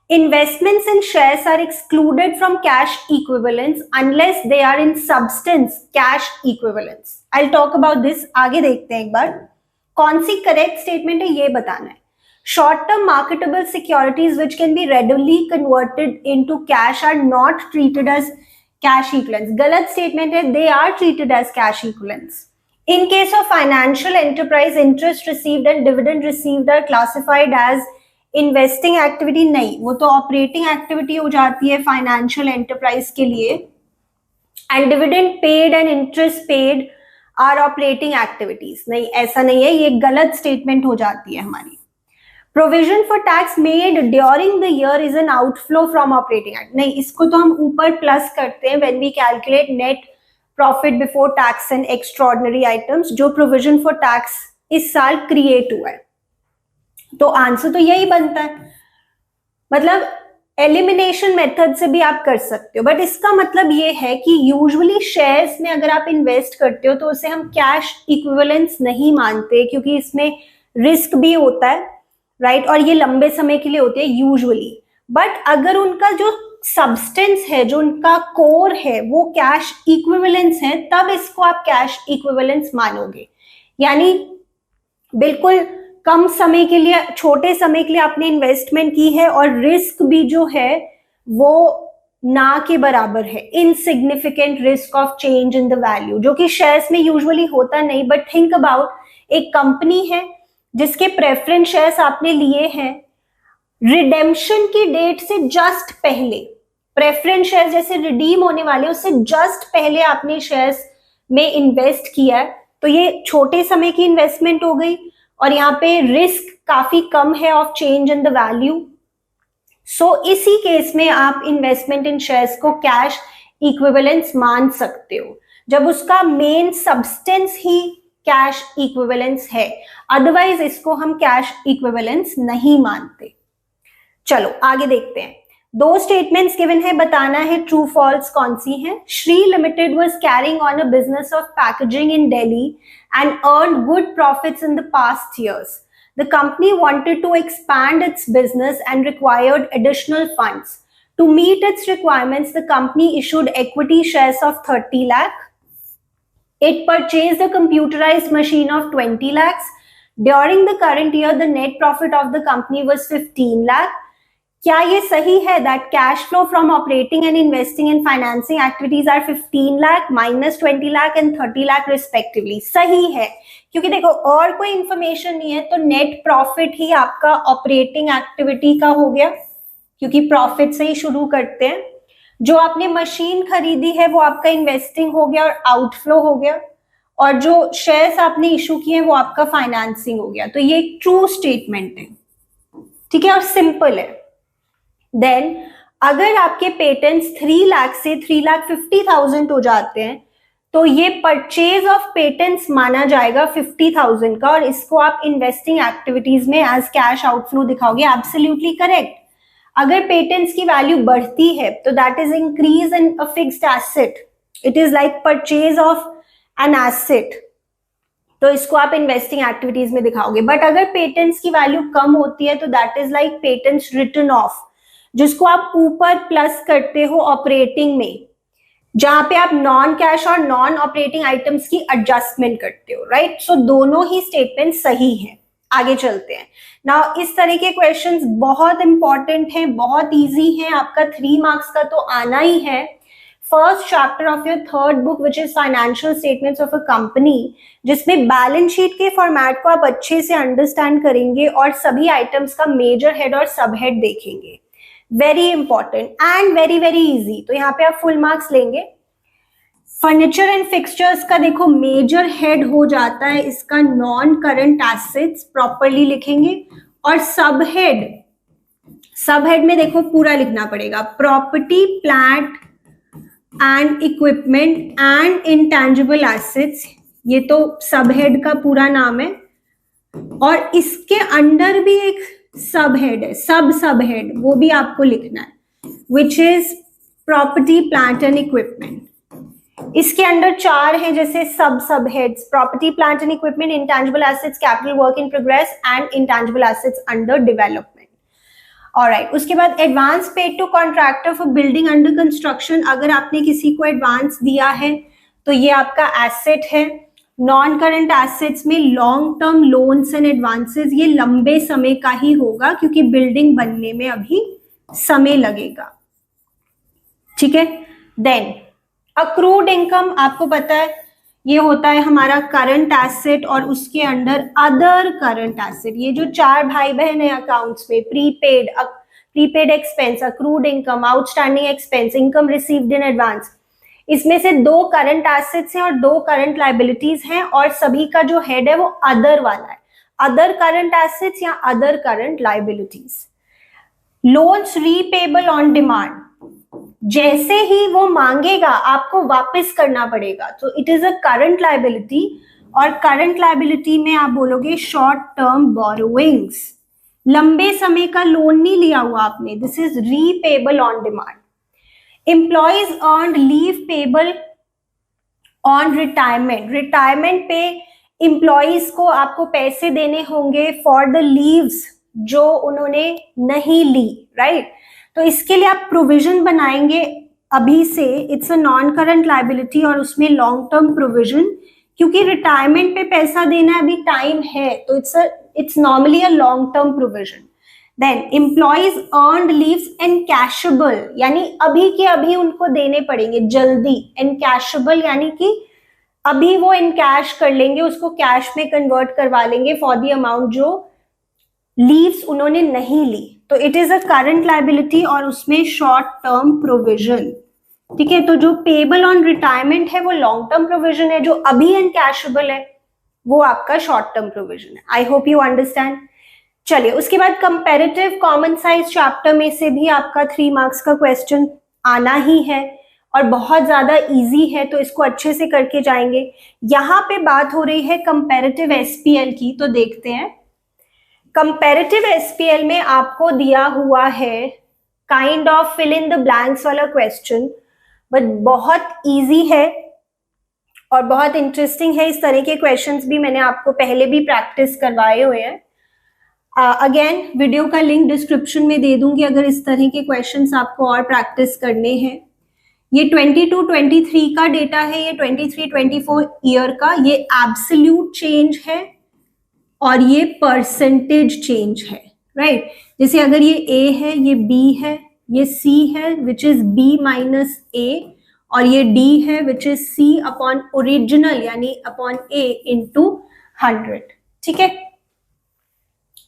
Investments in shares are excluded from cash equivalents unless they are in substance cash equivalents. I'll talk about this. आगे देखते हैं एक बार कौन C correct statement है ये बताना है. Short term marketable securities which can be readily converted into cash are not treated as cash equivalents. गलत स्टेटमेंट है. They are treated as cash equivalents. In case of financial enterprise, interest received and dividend received are classified as investing activity. नहीं, वो तो operating activity हो जाती है financial enterprise के लिए. And dividend paid and interest paid are operating activities. नहीं, ऐसा नहीं है, ये गलत statement हो जाती है हमारी. Provision for tax made during the year is an outflow from operating act. नहीं, इसको तो हम ऊपर plus करते हैं when we calculate net profit before tax and extraordinary items जो प्रोविजन फॉर टैक्स इस साल क्रिएट हुआ है. तो आंसर तो यही बनता है. मतलब एलिमिनेशन मेथड से भी आप कर सकते हो, बट इसका मतलब ये है कि यूजुअली शेयर्स में अगर आप इन्वेस्ट करते हो तो उसे हम कैश इक्विवेलेंस नहीं मानते क्योंकि इसमें रिस्क भी होता है, राइट, और ये लंबे समय के लिए होते हैं यूजुअली. बट अगर उनका जो सब्सटेंस है, जो उनका कोर है, वो कैश इक्विवेलेंस है, तब इसको आप कैश इक्विवेलेंस मानोगे. यानी बिल्कुल कम समय के लिए, छोटे समय के लिए आपने इन्वेस्टमेंट की है और रिस्क भी जो है वो ना के बराबर है, insignificant risk of change in the value, जो कि शेयर्स में यूजुअली होता नहीं. बट थिंक अबाउट एक कंपनी है जिसके प्रेफरेंस शेयर्स आपने लिए हैं, रिडेम्पशन की डेट से जस्ट पहले, प्रेफरेंस शेयर जैसे रिडीम होने वाले उससे जस्ट पहले आपने शेयर्स में इन्वेस्ट किया है, तो ये छोटे समय की इन्वेस्टमेंट हो गई और यहाँ पे रिस्क काफी कम है of change in the value. So इसी केस में आप इन्वेस्टमेंट इन शेयर्स को कैश इक्विवेलेंस मान सकते हो जब उसका मेन सब्सटेंस ही कैश इक्विवेलेंस है. अदरवाइज इसको हम कैश इक्विवेलेंस नहीं मानते. चलो आगे देखते हैं. दो स्टेटमेंट्स गिवन है, बताना है ट्रू फॉल्स कौन सी है. Shri limited was carrying on a business of packaging in Delhi and earned good profits in the past years. The company wanted to expand its business and required additional funds. To meet its requirements the company issued equity shares of 30 lakh. It purchased a computerized machine of 20 lakhs. During the current year, the net profit of the company was 15 lakh. क्या ये सही है that cash flow from operating and investing in financing activities are 15 lakh minus 20 lakh and 30 lakh respectively? सही है, क्योंकि देखो और कोई इंफॉर्मेशन नहीं है तो नेट प्रॉफिट ही आपका ऑपरेटिंग एक्टिविटी का हो गया, क्योंकि प्रॉफिट से ही शुरू करते हैं. जो आपने मशीन खरीदी है वो आपका इन्वेस्टिंग हो गया और आउटफ्लो हो गया, और जो शेयर्स आपने इशू किए हैं वो आपका फाइनेंसिंग हो गया. तो ये एक ट्रू स्टेटमेंट है, ठीक है, और सिंपल है. देन अगर आपके पेटेंट्स 3 लाख से 3,50,000 हो जाते हैं तो ये परचेज ऑफ पेटेंट्स माना जाएगा 50,000 का, और इसको आप इन्वेस्टिंग एक्टिविटीज में एज कैश आउटफ्लो दिखाओगे. Absolutely correct. अगर पेटेंट्स की वैल्यू बढ़ती है तो that is increase in a fixed asset. It is like purchase of an asset, तो इसको आप इन्वेस्टिंग एक्टिविटीज में दिखाओगे. बट अगर पेटेंट्स की वैल्यू कम होती है तो that is like patents written off, जिसको आप ऊपर प्लस करते हो ऑपरेटिंग में, जहां पे आप नॉन कैश और नॉन ऑपरेटिंग आइटम्स की एडजस्टमेंट करते हो, राइट. सो दोनों ही स्टेटमेंट सही है. आगे चलते हैं. नाउ इस तरह के क्वेश्चंस बहुत इंपॉर्टेंट हैं, बहुत इजी हैं, आपका 3 मार्क्स का तो आना ही है. First chapter of your third book which is financial statements of a company, जिसमें बैलेंस शीट के फॉर्मेट को आप अच्छे से अंडरस्टैंड करेंगे और सभी आइटम्स का मेजर हेड और सब हेड देखेंगे. Very important and very very easy. तो यहाँ पे आप फुल मार्क्स लेंगे. फर्नीचर एंड फिक्सचर्स का देखो मेजर हेड हो जाता है इसका नॉन करंट एसेट्स, प्रॉपरली लिखेंगे. और सब हेड में देखो पूरा लिखना पड़ेगा, property plant and equipment and intangible assets. ये तो सब हेड का पूरा नाम है. और इसके अंडर भी एक सब हेड है, सब हेड, वो भी आपको लिखना है, which is property plant and equipment. इसके अंडर 4 है जैसे सब heads, property plant and equipment, intangible assets, capital work in progress and intangible assets under development. Alright, उसके बाद advance paid to contractor for building under construction. अगर आपने किसी को एडवांस दिया है तो ये आपका एसेट है। नॉन करंट एसेट्स में long term loans and advances, ये लंबे समय का ही होगा क्योंकि बिल्डिंग बनने में अभी समय लगेगा, ठीक है। देन अक्रूड इनकम, आपको पता है ये होता है हमारा करंट एसेट और उसके अंडर अदर करंट एसेट। ये जो 4 भाई बहन है अकाउंट्स में, prepaid expense, accrued income, outstanding expense, income received in advance, इसमें से 2 करंट एसेट्स हैं और 2 करंट लाइबिलिटीज हैं और सभी का जो हेड है वो अदर वाला है, अदर करंट एसेट्स या other current liabilities. Loans repayable on demand, जैसे ही वो मांगेगा आपको वापस करना पड़ेगा, तो it is a current liability. और करंट लाइबिलिटी में आप बोलोगे शॉर्ट टर्म बोरोइंग्स, लंबे समय का लोन नहीं लिया हुआ आपने, this is repayable on demand. Employees earned leave payable on retirement, retirement पे एम्प्लॉयज को आपको पैसे देने होंगे फॉर द लीव्स जो उन्होंने नहीं ली, राइट। तो इसके लिए आप प्रोविजन बनाएंगे अभी से, it's a non current liability और उसमें लॉन्ग टर्म प्रोविजन, क्योंकि रिटायरमेंट पे पैसा देना अभी टाइम है, तो it's normally a long term provision. Then employees earned leaves encashable, यानी अभी के अभी उनको देने पड़ेंगे जल्दी। एनकैशेबल यानी कि अभी वो इनकैश कर लेंगे, उसको कैश में कन्वर्ट करवा लेंगे फॉर द अमाउंट जो लीव्स उन्होंने नहीं ली, तो it is a current liability और उसमें शॉर्ट टर्म प्रोविजन, ठीक है। तो जो पेबल ऑन रिटायरमेंट है वो लॉन्ग टर्म प्रोविजन है, जो अभी एनकैशेबल है वो आपका शॉर्ट टर्म प्रोविजन है। I hope you understand. चलिए, उसके बाद कंपैरेटिव कॉमन साइज चैप्टर में से भी आपका 3 मार्क्स का क्वेश्चन आना ही है और बहुत ज्यादा इजी है, तो इसको अच्छे से करके जाएंगे। यहाँ पे बात हो रही है कंपैरेटिव एसपीएल की, तो देखते हैं। कंपैरेटिव एसपीएल में आपको दिया हुआ है kind of fill in the blanks वाला क्वेश्चन, बट बहुत इजी है और बहुत इंटरेस्टिंग है। इस तरह के क्वेश्चंस भी मैंने आपको पहले भी प्रैक्टिस करवाए हुए हैं। अगेन वीडियो का लिंक डिस्क्रिप्शन में दे दूंगी अगर इस तरह के क्वेश्चंस आपको और प्रैक्टिस करने हैं। ये 22-23 का डेटा है, ये 23-24 ईयर का, ये एब्सोल्यूट चेंज है और ये परसेंटेज चेंज है, राइट। जैसे अगर ये ए है, ये बी है, ये सी है which is B minus A, और ये डी है which is C upon original यानी अपॉन ए इंटू 100, ठीक है।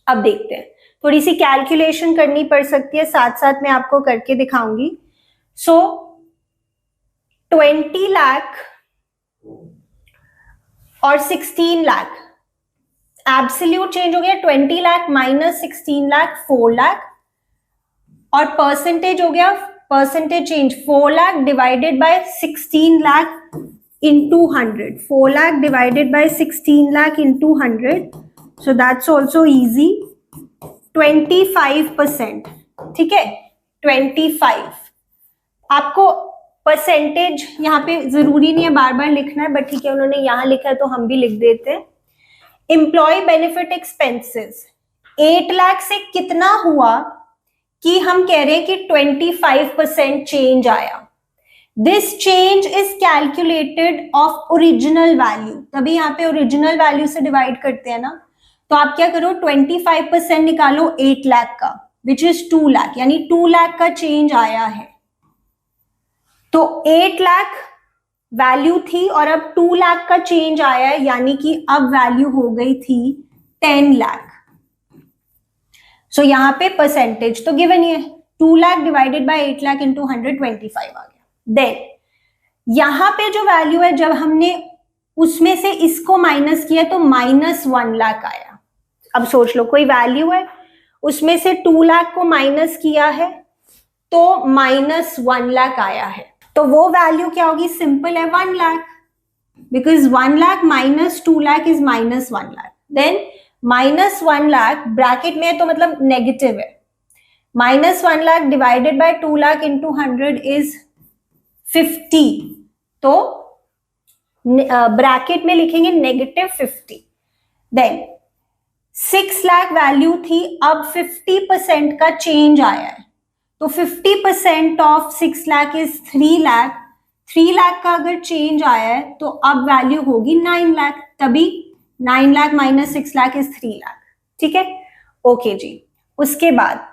अब देखते हैं, थोड़ी सी कैलकुलेशन करनी पड़ सकती है, साथ साथ मैं आपको करके दिखाऊंगी। सो 20 लाख और 16 लाख, एब्सोल्यूट चेंज हो गया 20 लाख माइनस 16 लाख 4 लाख, और परसेंटेज हो गया percentage change 4 lakh divided bye 16 lakh into 100, 4 lakh divided bye 16 lakh into 100, so that's also easy. 25%, ठीक है, 25। आपको परसेंटेज यहाँ पे जरूरी नहीं है बार बार लिखना है, बट ठीक है उन्होंने यहाँ लिखा है तो हम भी लिख देते हैं। एम्प्लॉय बेनिफिट एक्सपेंसेस 8 लाख से कितना हुआ कि हम कह रहे हैं कि 25% चेंज आया। This change is calculated of original value, तभी यहाँ पे ओरिजिनल वैल्यू से डिवाइड करते हैं ना। तो आप क्या करो, 25% निकालो 8 लाख का विच इज 2 लाख, यानी 2 लाख का चेंज आया है। तो 8 लाख वैल्यू थी और अब 2 लाख का चेंज आया है, यानी कि अब वैल्यू हो गई थी 10 लाख। सो यहां पे परसेंटेज तो गिवन ही है, 2 lakh divided bye 8 lakh into 125 आ गया। देन यहां पे जो वैल्यू है, जब हमने उसमें से इसको माइनस किया तो -1 लाख आया। अब सोच लो कोई वैल्यू है, उसमें से 2 लाख को माइनस किया है तो -1 लाख आया है, तो वो वैल्यू क्या होगी, सिंपल है 1 lakh, because 1 lakh minus 2 lakh is -1 lakh. Then -1 lakh bracket में है तो मतलब नेगेटिव है, -1 lakh divided by 2 lakh into 100 is 50, तो ब्रैकेट में लिखेंगे -50। देन 6 लाख वैल्यू थी, अब 50% का चेंज आया है, तो 50% ऑफ 6 लाख इज 3 लाख। 3 लाख का अगर चेंज आया है तो अब वैल्यू होगी 9 लाख, तभी 9 लाख माइनस 6 लाख इज 3 लाख। ठीक है, ओके जी। उसके बाद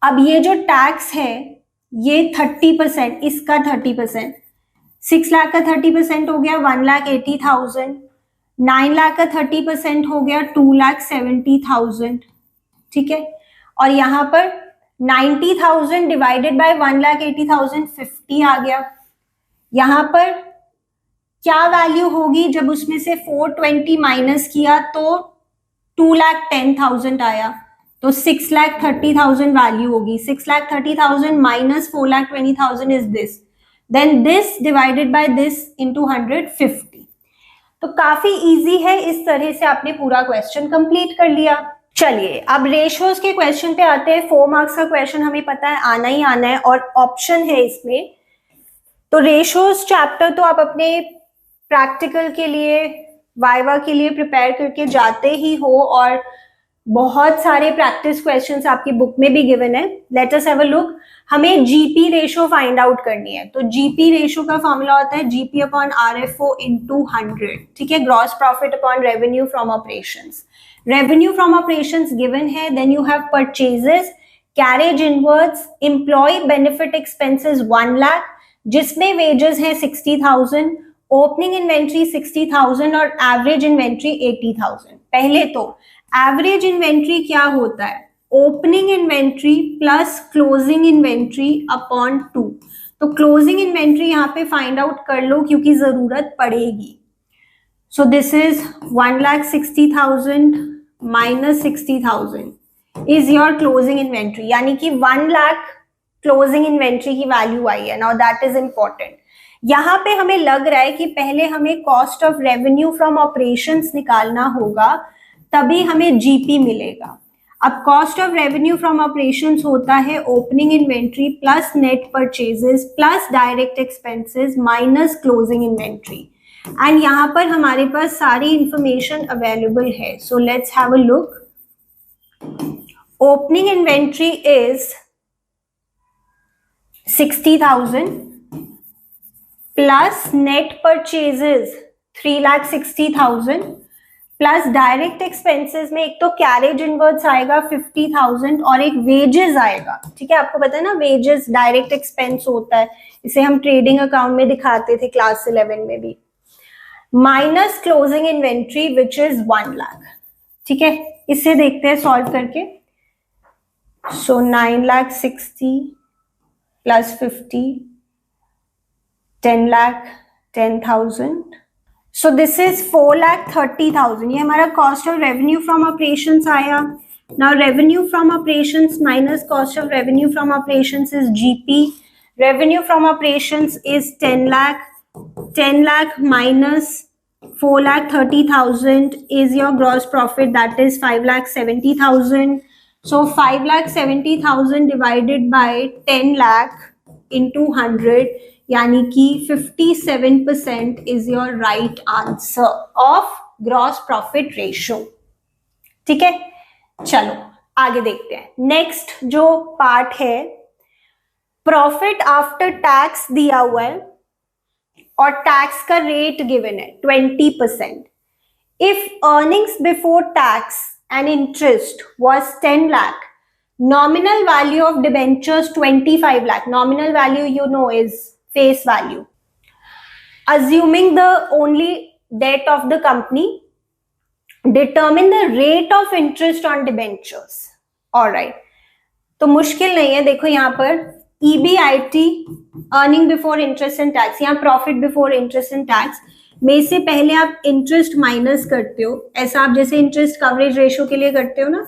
अब ये जो टैक्स है ये 30%, इसका 30%, 6 लाख का 30% हो गया 1,80,000, 9 लाख का 30% हो गया 2,70,000। ठीक है, और यहां पर 90,000 डिवाइडेड बाय 1,80,000 50 आ गया। यहां पर क्या वैल्यू होगी जब उसमें से 420 माइनस किया तो 2,10,000 आया, तो 6,30,000 वैल्यू होगी। 6,30,000 minus 4,20,000 is this, then this divided by this into 150। तो काफी इजी है, इस तरह से आपने पूरा क्वेश्चन कंप्लीट कर लिया। चलिए अब रेशियोज के क्वेश्चन पे आते हैं। 4 मार्क्स का क्वेश्चन हमें पता है आना ही आना है और ऑप्शन है इसमें। तो रेशियोज चैप्टर तो आप अपने प्रैक्टिकल के लिए, वाइवा के लिए प्रिपेयर करके जाते ही हो, और बहुत सारे प्रैक्टिस क्वेश्चंस आपकी बुक में भी गिवन है। Let us have a look. हमें जीपी रेशियो फाइंड आउट करनी है, तो जीपी रेशियो का फॉर्मूला होता है जीपी अपॉन आरएफओ इनटू 100। ठीक है, gross profit upon revenue from operations. Revenue from operations given है, then you have purchases, carriage inwards, employee benefit expenses 1 lakh, जिसमें वेजेस है 60,000, ओपनिंग इन्वेंट्री 60,000 और एवरेज इन्वेंट्री 80,000। पहले तो एवरेज इन्वेंट्री क्या होता है, opening inventory plus closing inventory upon 2। तो क्लोजिंग इन्वेंट्री यहाँ पे फाइंड आउट कर लो क्योंकि जरूरत पड़ेगी। सो this is 1,60,000 minus 60,000 is your closing inventory, यानी कि 1 लाख क्लोजिंग इन्वेंट्री की वैल्यू आई है। Now that is important. यहाँ पे हमें लग रहा है कि पहले हमें cost of revenue from operations निकालना होगा, तभी हमें जीपी मिलेगा। अब cost of revenue from operations होता है opening inventory plus net purchases plus direct expenses minus closing inventory, and यहाँ पर हमारे पास सारी इंफॉर्मेशन अवेलेबल है। So let's have a look. Opening inventory is 60,000 plus net purchases 3,60,000 plus direct expenses में एक तो कैरेज इनवर्ड्स आएगा 50,000 और एक वेजेस आएगा। ठीक है, आपको पता है ना वेजेस डायरेक्ट एक्सपेंस होता है, इसे हम ट्रेडिंग अकाउंट में दिखाते थे क्लास 11 में भी, minus closing inventory which is 1 lakh. ठीक है, इसे देखते हैं सॉल्व करके। So 9,60,000 plus 50, 10,10,000। So this is 4,30,000। ये हमारा cost of revenue from operations आया। Now revenue from operations minus cost of revenue from operations is GP. Revenue from operations is 10 lakh. 10 lakh minus 4,30,000 is your gross profit, that is 5,70,000. So 5,70,000 divided by 10 lakh into 100, यानी कि 57% is your right answer of gross profit ratio. ठीक है, चलो आगे देखते हैं। Next जो part है, प्रॉफिट आफ्टर टैक्स दिया हुआ है और टैक्स का रेट गिवन है 20%. If earnings before tax and interest was 10 lakh, nominal value of debentures 25 lakh. Nominal value you know is face value. Assuming the only debt of the company, determine the rate of interest on debentures. Alright, तो मुश्किल नहीं है। देखो यहाँ पर EBIT earning before interest and tax, यहाँ profit before interest and tax में से पहले आप इंटरेस्ट माइनस करते हो, ऐसा आप जैसे इंटरेस्ट कवरेज रेशियो के लिए करते हो ना।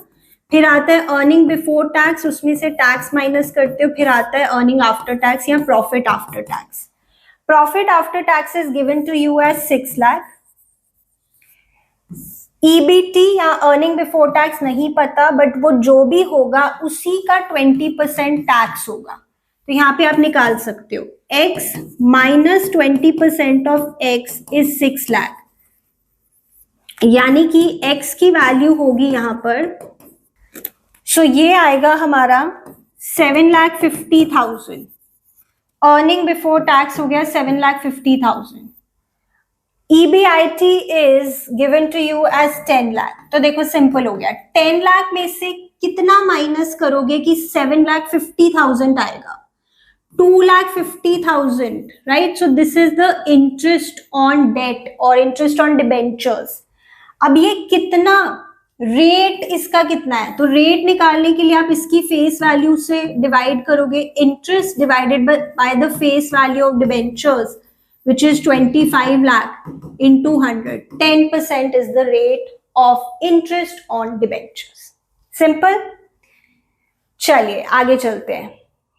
फिर आता है अर्निंग बिफोर टैक्स, उसमें से टैक्स माइनस करते हो, फिर आता है अर्निंग आफ्टर टैक्स या profit after tax. Profit after tax is given to you as 6 lakh. EBT या अर्निंग बिफोर टैक्स नहीं पता, बट वो जो भी होगा उसी का 20% टैक्स होगा। तो यहाँ पे आप निकाल सकते हो x minus 20% of x is 6 lakh, यानी कि x की वैल्यू होगी यहाँ पर, सो ये आएगा हमारा 7,50,000। अर्निंग बिफोर टैक्स हो गया 7,50,000। EBIT is given to you as 10 lakh. तो देखो सिंपल हो गया, 10 लाख में से कितना माइनस करोगे कि 7,50,000 आएगा? 2,50,000, right? So this is the interest on debt और इंटरेस्ट ऑन डिबेंचर्स। अब ये कितना रेट, इसका कितना है? तो रेट निकालने के लिए आप इसकी फेस वैल्यू से डिवाइड करोगे, interest divided by the face value of debentures which is 25 lakh into 100. 10% is the rate of interest on debentures. Simple. चलिए आगे चलते हैं।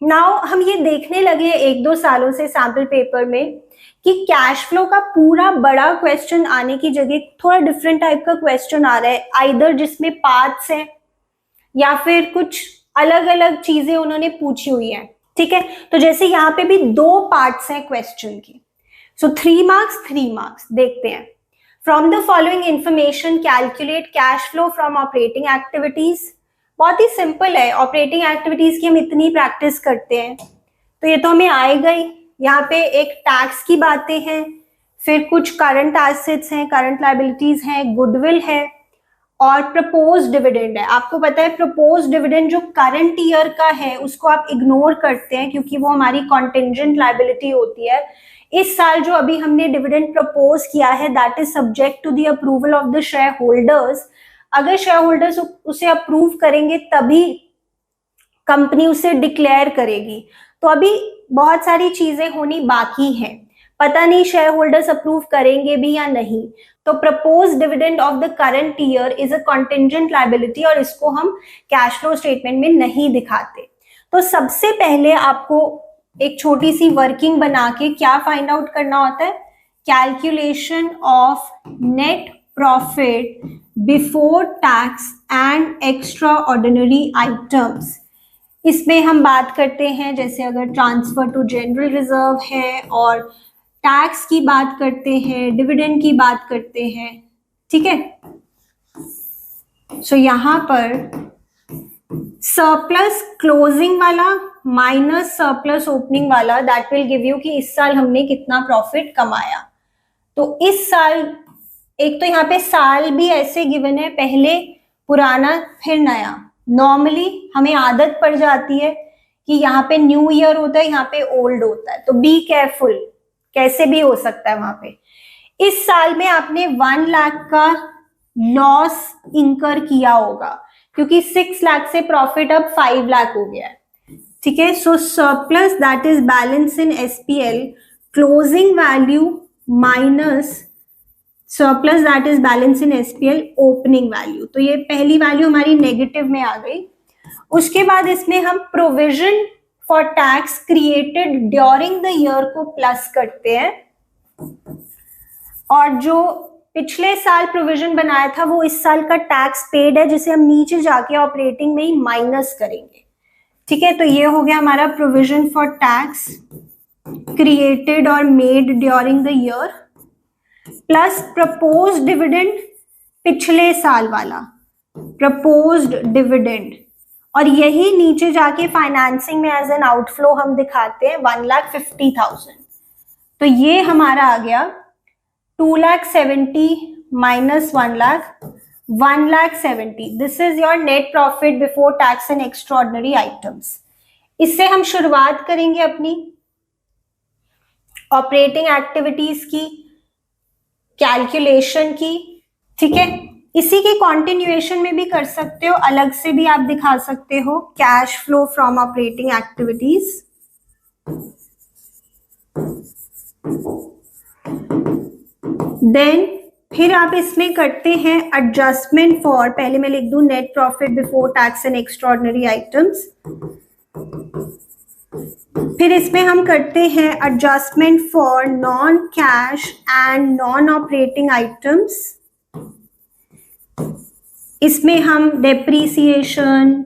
नाउ हम ये देखने लगे एक दो सालों से सैम्पल पेपर में कि कैश फ्लो का पूरा बड़ा क्वेश्चन आने की जगह थोड़ा डिफरेंट टाइप का क्वेश्चन आ रहा है, आइदर जिसमें पार्ट्स हैं या फिर कुछ अलग अलग चीजें उन्होंने पूछी हुई हैं। ठीक है, तो जैसे यहाँ पे भी 2 पार्ट्स हैं क्वेश्चन की, सो 3 मार्क्स 3 मार्क्स। देखते हैं। From the following information calculate cash flow from operating activities. बहुत ही सिंपल है, ऑपरेटिंग एक्टिविटीज की हम इतनी प्रैक्टिस करते हैं तो ये तो हमें आएगा ही। यहाँ पे एक टैक्स की बातें हैं, फिर कुछ करंट एसेट्स हैं, करंट लायबिलिटीज हैं, गुडविल है और प्रपोज डिविडेंड है। आपको पता है प्रपोज डिविडेंड जो करंट ईयर का है उसको आप इग्नोर करते हैं क्योंकि वो हमारी कॉन्टिंजेंट लायबिलिटी होती है। इस साल जो अभी हमने डिविडेंड प्रपोज किया है that is subject to the approval of the shareholders. अगर शेयर होल्डर्स उसे अप्रूव करेंगे तभी कंपनी उसे डिक्लेयर करेगी, तो अभी बहुत सारी चीजें होनी बाकी हैं, पता नहीं शेयर होल्डर्स अप्रूव करेंगे भी या नहीं। तो propose dividend of the current year is a contingent liability और इसको हम कैश फ्लो स्टेटमेंट में नहीं दिखाते। तो सबसे पहले आपको एक छोटी सी वर्किंग बना के क्या फाइंड आउट करना होता है? Calculation of net profit before tax and extra ordinary items. इसमें हम बात करते हैं जैसे अगर ट्रांसफर टू जनरल रिजर्व है और टैक्स की बात करते हैं, डिविडेंड की बात करते हैं। ठीक है, सो यहां पर सरप्लस क्लोजिंग वाला माइनस सरप्लस ओपनिंग वाला दैट विल गिव यू कि इस साल हमने कितना प्रॉफिट कमाया। तो इस साल एक तो यहाँ पे साल भी ऐसे गिवन है, पहले पुराना फिर नया। नॉर्मली हमें आदत पड़ जाती है कि यहाँ पे न्यू ईयर होता है, यहाँ पे ओल्ड होता है, तो बी केयरफुल, कैसे भी हो सकता है वहां पे। इस साल में आपने 1 लाख का लॉस इंकर किया होगा क्योंकि 6 लाख से प्रॉफिट अब 5 लाख हो गया है। ठीक है, so surplus that is balance in SPL, closing value minus surplus that is balance in SPL opening value. तो ये पहली वैल्यू हमारी नेगेटिव में आ गई। उसके बाद इसमें हम provision for tax created during the year को प्लस करते हैं और जो पिछले साल प्रोविजन बनाया था वो इस साल का टैक्स पेड है जिसे हम नीचे जाके ऑपरेटिंग में ही माइनस करेंगे। ठीक है, तो ये हो गया हमारा प्रोविजन फॉर टैक्स क्रिएटेड और made during the year plus proposed dividend पिछले साल वाला प्रपोज्ड डिविडेंड, और यही नीचे जाके फाइनेंसिंग में एज एन आउटफ्लो हम दिखाते हैं 1,50,000। तो ये हमारा आ गया 2,70,000 minus 1 lakh, 1,70,000. This is your net profit before tax and extraordinary items. इससे हम शुरुआत करेंगे अपनी ऑपरेटिंग एक्टिविटीज की कैलकुलेशन की। ठीक है, इसी के कॉन्टिन्यूएशन में भी कर सकते हो, अलग से भी आप दिखा सकते हो cash flow from operating activities. Then फिर आप इसमें करते हैं एडजस्टमेंट फॉर, पहले मैं लिख दूं net profit before tax and extraordinary items. फिर इसमें हम करते हैं adjustment for non cash and non operating items. इसमें हम depreciation,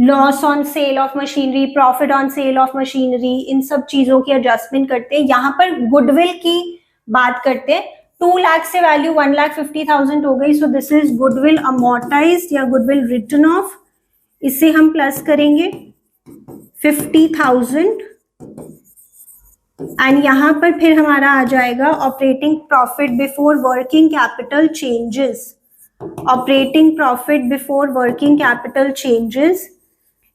loss on sale of machinery, profit on sale of machinery, इन सब चीजों की एडजस्टमेंट करते हैं। यहाँ पर गुडविल की बात करते हैं। 2 लाख से वैल्यू 1,50,000 हो गई, सो दिस इज गुडविल अमोर्टाइज्ड या गुडविल रिटन ऑफ। इसे हम प्लस करेंगे 50,000 एंड यहां पर फिर हमारा आ जाएगा operating profit before working capital changes. Operating profit before working capital changes.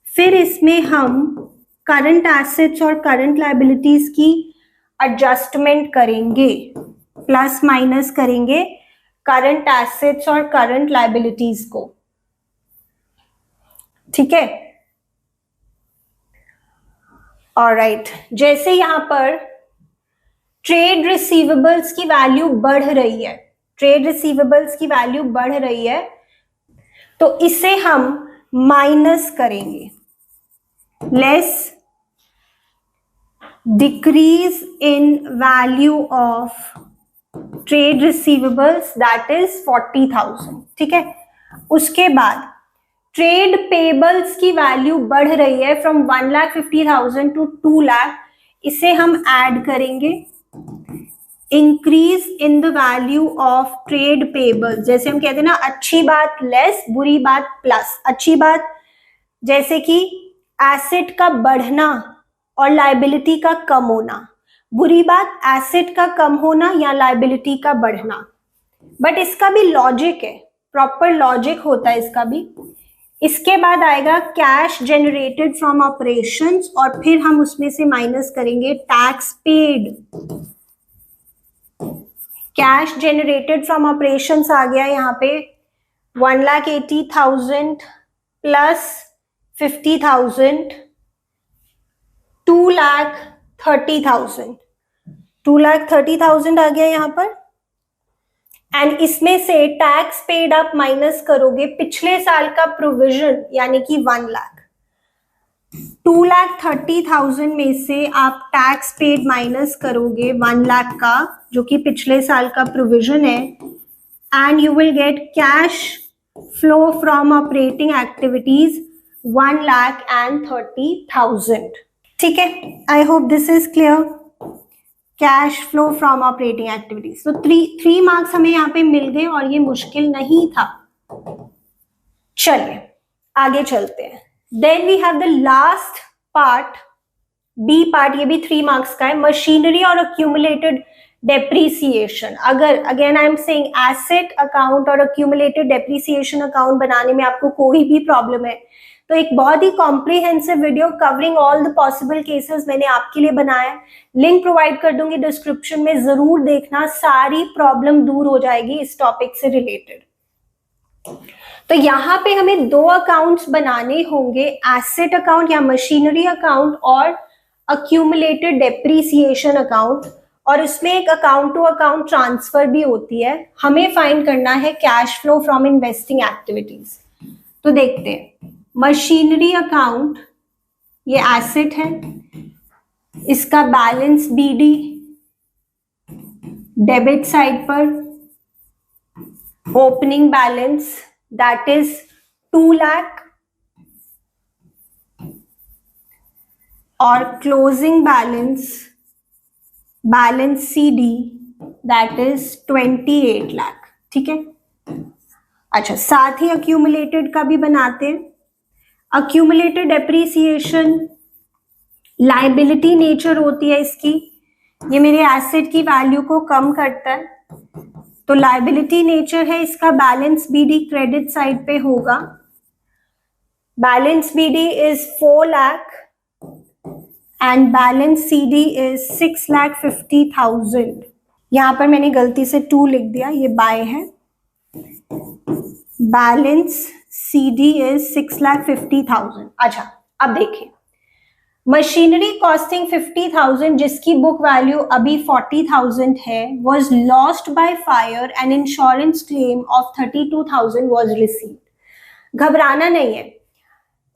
फिर इसमें हम करंट एसेट्स और करंट लायबिलिटीज की एडजस्टमेंट करेंगे, प्लस माइनस करेंगे करंट एसेट्स और करंट लायबिलिटीज को। ठीक है, ऑलराइट। जैसे यहां पर ट्रेड रिसीवेबल्स की वैल्यू बढ़ रही है, ट्रेड रिसीवेबल्स की वैल्यू बढ़ रही है, तो इसे हम माइनस करेंगे, less decrease in value of trade receivables that is 40,000। ठीक है, उसके बाद ट्रेड पेबल्स की वैल्यू बढ़ रही है फ्रॉम 1,50,000 टू 2 लाख, इसे हम ऐड करेंगे increase in the value of trade payables. जैसे हम कहते हैं ना, अच्छी बात लेस, बुरी बात प्लस। अच्छी बात जैसे कि एसेट का बढ़ना और लायबिलिटी का कम होना, बुरी बात एसेट का कम होना या लायबिलिटी का बढ़ना। बट इसका भी लॉजिक है, प्रॉपर लॉजिक होता है इसका भी। इसके बाद आएगा कैश जनरेटेड फ्रॉम ऑपरेशंस और फिर हम उसमें से माइनस करेंगे tax paid. Cash generated from operations आ गया यहाँ पे 1,80,000 प्लस 50,000, 2,30,000। 2,30,000 आ गया यहाँ पर। एंड इसमें से टैक्स पेड आप माइनस करोगे पिछले साल का प्रोविजन यानी कि 1 लाख। 2,30,000 में से आप टैक्स पेड माइनस करोगे 1 लाख का, जो कि पिछले साल का प्रोविजन है, and you will gate cash flow from operating activities 1,30,000। ठीक है, I hope this is clear. Cash flow from operating activities. तो 3 मार्क्स हमें यहाँ पे मिल गए और ये मुश्किल नहीं था। चलिए आगे चलते हैं। Then we have the last part, B part, ये भी 3 मार्क्स का है, मशीनरी और अक्यूमुलेटेड डेप्रीसिएशन। अगर again I am saying asset account और अक्यूमुलेटेड डेप्रीसिएशन अकाउंट बनाने में आपको कोई भी प्रॉब्लम है तो एक बहुत ही comprehensive video covering all the possible cases मैंने आपके लिए बनाया है। लिंक प्रोवाइड कर दूंगी डिस्क्रिप्शन में, जरूर देखना, सारी प्रॉब्लम दूर हो जाएगी इस टॉपिक से रिलेटेड। तो यहाँ पे हमें 2 अकाउंट्स बनाने होंगे, एसेट अकाउंट या मशीनरी अकाउंट और अक्यूमुलेटेड डेप्रीसिएशन अकाउंट, और इसमें एक अकाउंट टू अकाउंट ट्रांसफर भी होती है। हमें फाइंड करना है cash flow from investing activities. तो देखते हैं, मशीनरी अकाउंट ये एसेट है, इसका बैलेंस बीडी डेबिट साइड पर, opening balance that is 2 lakh और closing balance CD that is 28 lakh. ठीक है, अच्छा, साथ ही अक्यूमुलेटेड का भी बनाते हैं। अक्यूमुलेटेड डेप्रीसिएशन लायबिलिटी नेचर होती है इसकी, ये मेरे एसेट की वैल्यू को कम करता है, तो लायबिलिटी नेचर है इसका। बैलेंस बीडी क्रेडिट साइड पे होगा, balance BD is 4 lakh and balance CD is 6,50,000। यहां पर मैंने गलती से 2 लिख दिया, ये बाय है। Balance CD is 6,50,000। अच्छा, अब देखिए, मशीनरी कॉस्टिंग 50,000 जिसकी बुक वैल्यू अभी 40,000 है was lost by fire and insurance claim of 32,000 was received। घबराना नहीं है,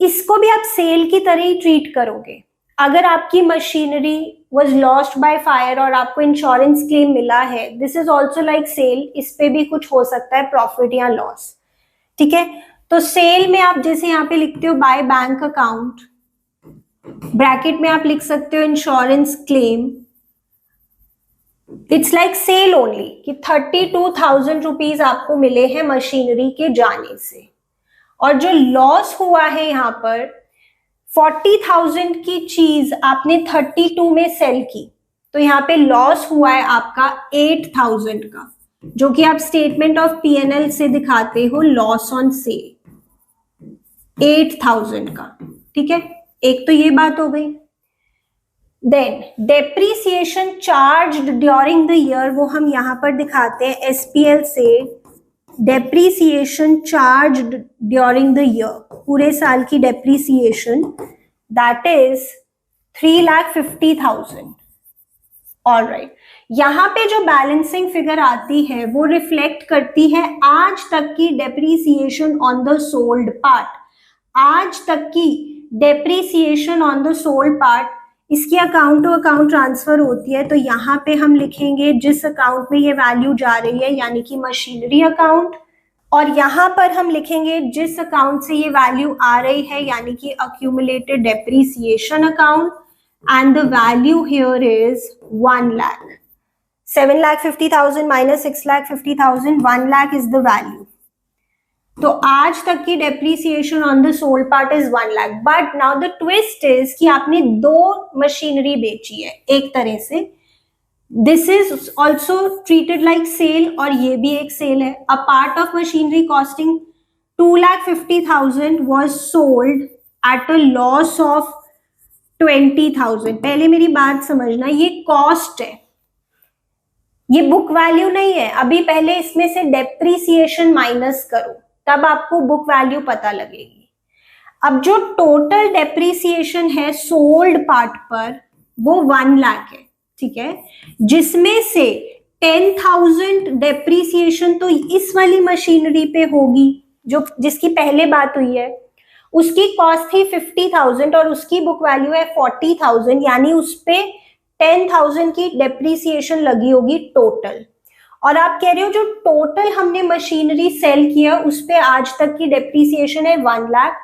इसको भी आप सेल की तरह ही ट्रीट करोगे। अगर आपकी machinery was lost by fire और आपको इंश्योरेंस क्लेम मिला है, this is also like sale, इस पे भी कुछ हो सकता है प्रॉफिट या लॉस। ठीक है, तो सेल में आप जैसे यहाँ पे लिखते हो बाय बैंक अकाउंट, ब्रैकेट में आप लिख सकते हो insurance claim, it's like sale only कि 32,000 रुपीज आपको मिले हैं मशीनरी के जाने से, और जो लॉस हुआ है यहाँ पर 40,000 की चीज आपने 32 में सेल की, तो यहाँ पे लॉस हुआ है आपका 8,000 का, जो कि आप स्टेटमेंट ऑफ पीएनएल से दिखाते हो लॉस ऑन सेल 8,000 का। ठीक है, एक तो ये बात हो गई। Then depreciation charged during the year, वो हम यहां पर दिखाते हैं एसपीएल से, depreciation charged during the year, पूरे साल की डेप्रीसिएशन, दैट इज 3,50,000। ऑलराइट, यहां पे जो बैलेंसिंग फिगर आती है वो रिफ्लेक्ट करती है आज तक की depreciation on the sold part, आज तक की depreciation on the sold part, इसकी अकाउंट टू अकाउंट ट्रांसफर होती है। तो यहाँ पे हम लिखेंगे जिस अकाउंट में ये वैल्यू जा रही है, यानी कि मशीनरी अकाउंट, और यहाँ पर हम लिखेंगे जिस अकाउंट से ये वैल्यू आ रही है, यानी कि accumulated depreciation account, and the value here is 1 lakh. 7,50,000 माइनस 6,50,000, 1 लाख इज द वैल्यू। तो आज तक की depreciation on the sold part is 1 lakh. But now the twist is कि आपने 2 मशीनरी बेची है एक तरह से, this is also treated like sale, और ये भी एक सेल है। A part of machinery costing 2,50,000 was sold at a loss of 20,000। पहले मेरी बात समझना, ये कॉस्ट है, ये बुक वैल्यू नहीं है। अभी पहले इसमें से डेप्रीसिएशन माइनस करो, तब आपको बुक वैल्यू पता लगेगी। अब जो टोटल डेप्रीसिएशन है सोल्ड पार्ट पर वो 1 लाख है, ठीक है, जिसमें से 10,000 डेप्रीसिएशन तो इस वाली मशीनरी पे होगी जो जिसकी पहले बात हुई है, उसकी कॉस्ट थी 50,000 और उसकी बुक वैल्यू है 40,000, यानी उस पे 10,000 की डेप्रीसिएशन लगी होगी टोटल। और आप कह रहे हो जो टोटल हमने मशीनरी सेल किया उस पे आज तक की डेप्रीसिएशन है 1 लाख,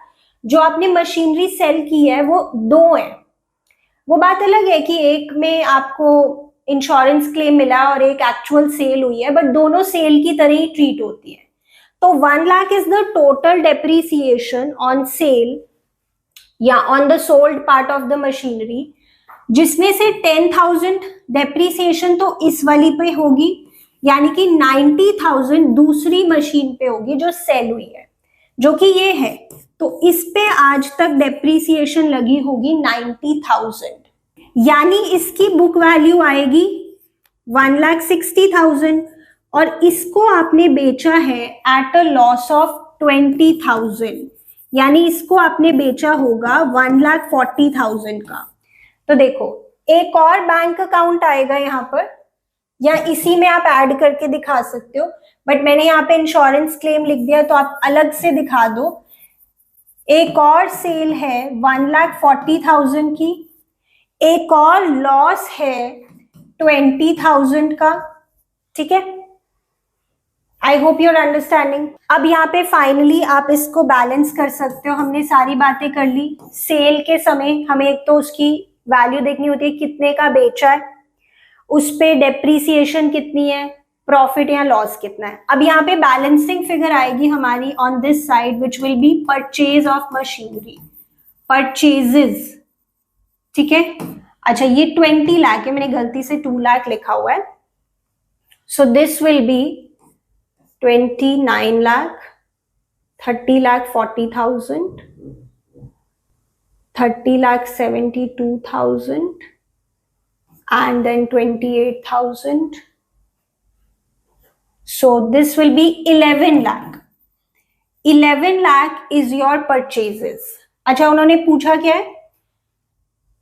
जो आपने मशीनरी सेल की है वो 2 है। वो बात अलग है कि एक में आपको इंश्योरेंस क्लेम मिला और एक एक्चुअल सेल हुई है, बट दोनों सेल की तरह ही ट्रीट होती है। तो 1 lakh is the total depreciation on sale या on the sold part of the machinery, जिसमें से 10,000 डेप्रीसिएशन तो इस वाली पे होगी, यानी कि 90,000 दूसरी मशीन पे होगी जो सेल हुई है, जो कि ये है। तो इस पे आज तक डेप्रीसिएशन लगी होगी 90,000, यानी इसकी बुक वैल्यू आएगी 1,60,000, और इसको आपने बेचा है एट अ लॉस ऑफ 20,000, यानी इसको आपने बेचा होगा 1,40,000 का। तो देखो एक और बैंक अकाउंट आएगा यहाँ पर, या इसी में आप ऐड करके दिखा सकते हो, बट मैंने यहाँ पे इंश्योरेंस क्लेम लिख दिया तो आप अलग से दिखा दो। एक और सेल है 1,40,000 की, एक और लॉस है 20,000 का, ठीक है। I hope your understanding. अब यहाँ पे फाइनली आप इसको बैलेंस कर सकते हो। हमने सारी बातें कर ली। सेल के समय हमें एक तो उसकी वैल्यू देखनी होती है, कितने का बेचा है, उस पे डेप्रीसिएशन कितनी है, प्रॉफिट या लॉस कितना है। अब यहाँ पे बैलेंसिंग फिगर आएगी हमारी on this side which will be purchase of machinery, purchases, ठीक है। अच्छा ये 20 लाख है, मैंने गलती से 2 लाख लिखा हुआ है, so this will B 29 lakh, 30,40,000, 30,72,000 and then 28,000. So this will be 11 lakh. 11 lakh is your purchases. अच्छा उन्होंने पूछा क्या है,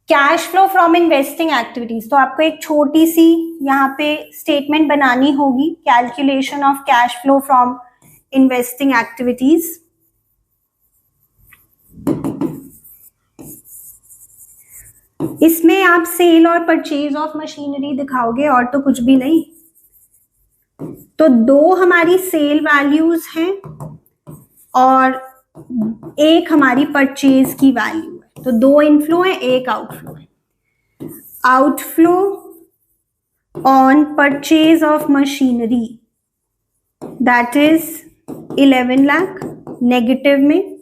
cash flow from investing activities. तो आपको एक छोटी सी यहाँ पे स्टेटमेंट बनानी होगी, calculation of cash flow from investing activities. इसमें आप सेल और परचेज ऑफ मशीनरी दिखाओगे और तो कुछ भी नहीं। तो 2 हमारी सेल वैल्यूज हैं और एक हमारी परचेज की वैल्यू है, तो 2 इनफ्लो है, एक आउटफ्लो है। Outflow on purchase of machinery that is 11 lakh negative में,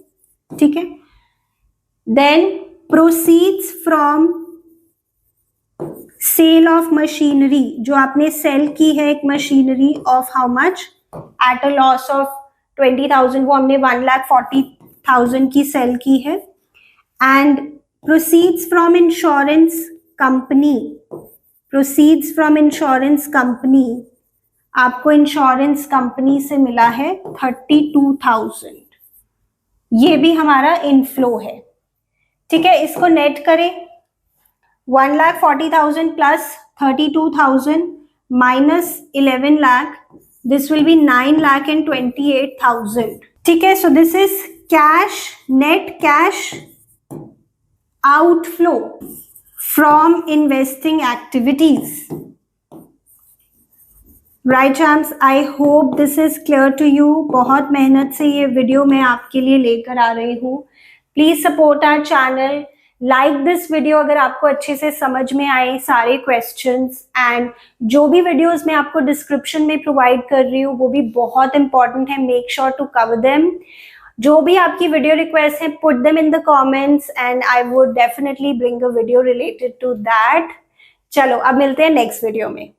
ठीक है। Then proceeds from sale of machinery, जो आपने सेल की है एक machinery of how much, at a loss of 20,000, वो हमने 1,40,000 की सेल की है। And proceeds from insurance company, proceeds from insurance company, आपको इंश्योरेंस कंपनी से मिला है 32,000, ये भी हमारा इनफ्लो है, ठीक है। इसको नेट करें, 1,40,000 plus 32,000 minus 11 lakh, this will be 9,28,000, ठीक है। So this is cash, net cash outflow from investing activities, right champs. I hope this is clear to you. बहुत मेहनत से ये वीडियो मैं आपके लिए लेकर आ रही हूँ। Please support our channel, like this video अगर आपको अच्छे से समझ में आए सारे क्वेश्चंस, एंड जो भी वीडियोस मैं आपको डिस्क्रिप्शन में प्रोवाइड कर रही हूँ वो भी बहुत इंपॉर्टेंट है, make sure to cover them. जो भी आपकी वीडियो रिक्वेस्ट है, put them in the comments and I would definitely bring a video related to that. चलो अब मिलते हैं नेक्स्ट वीडियो में।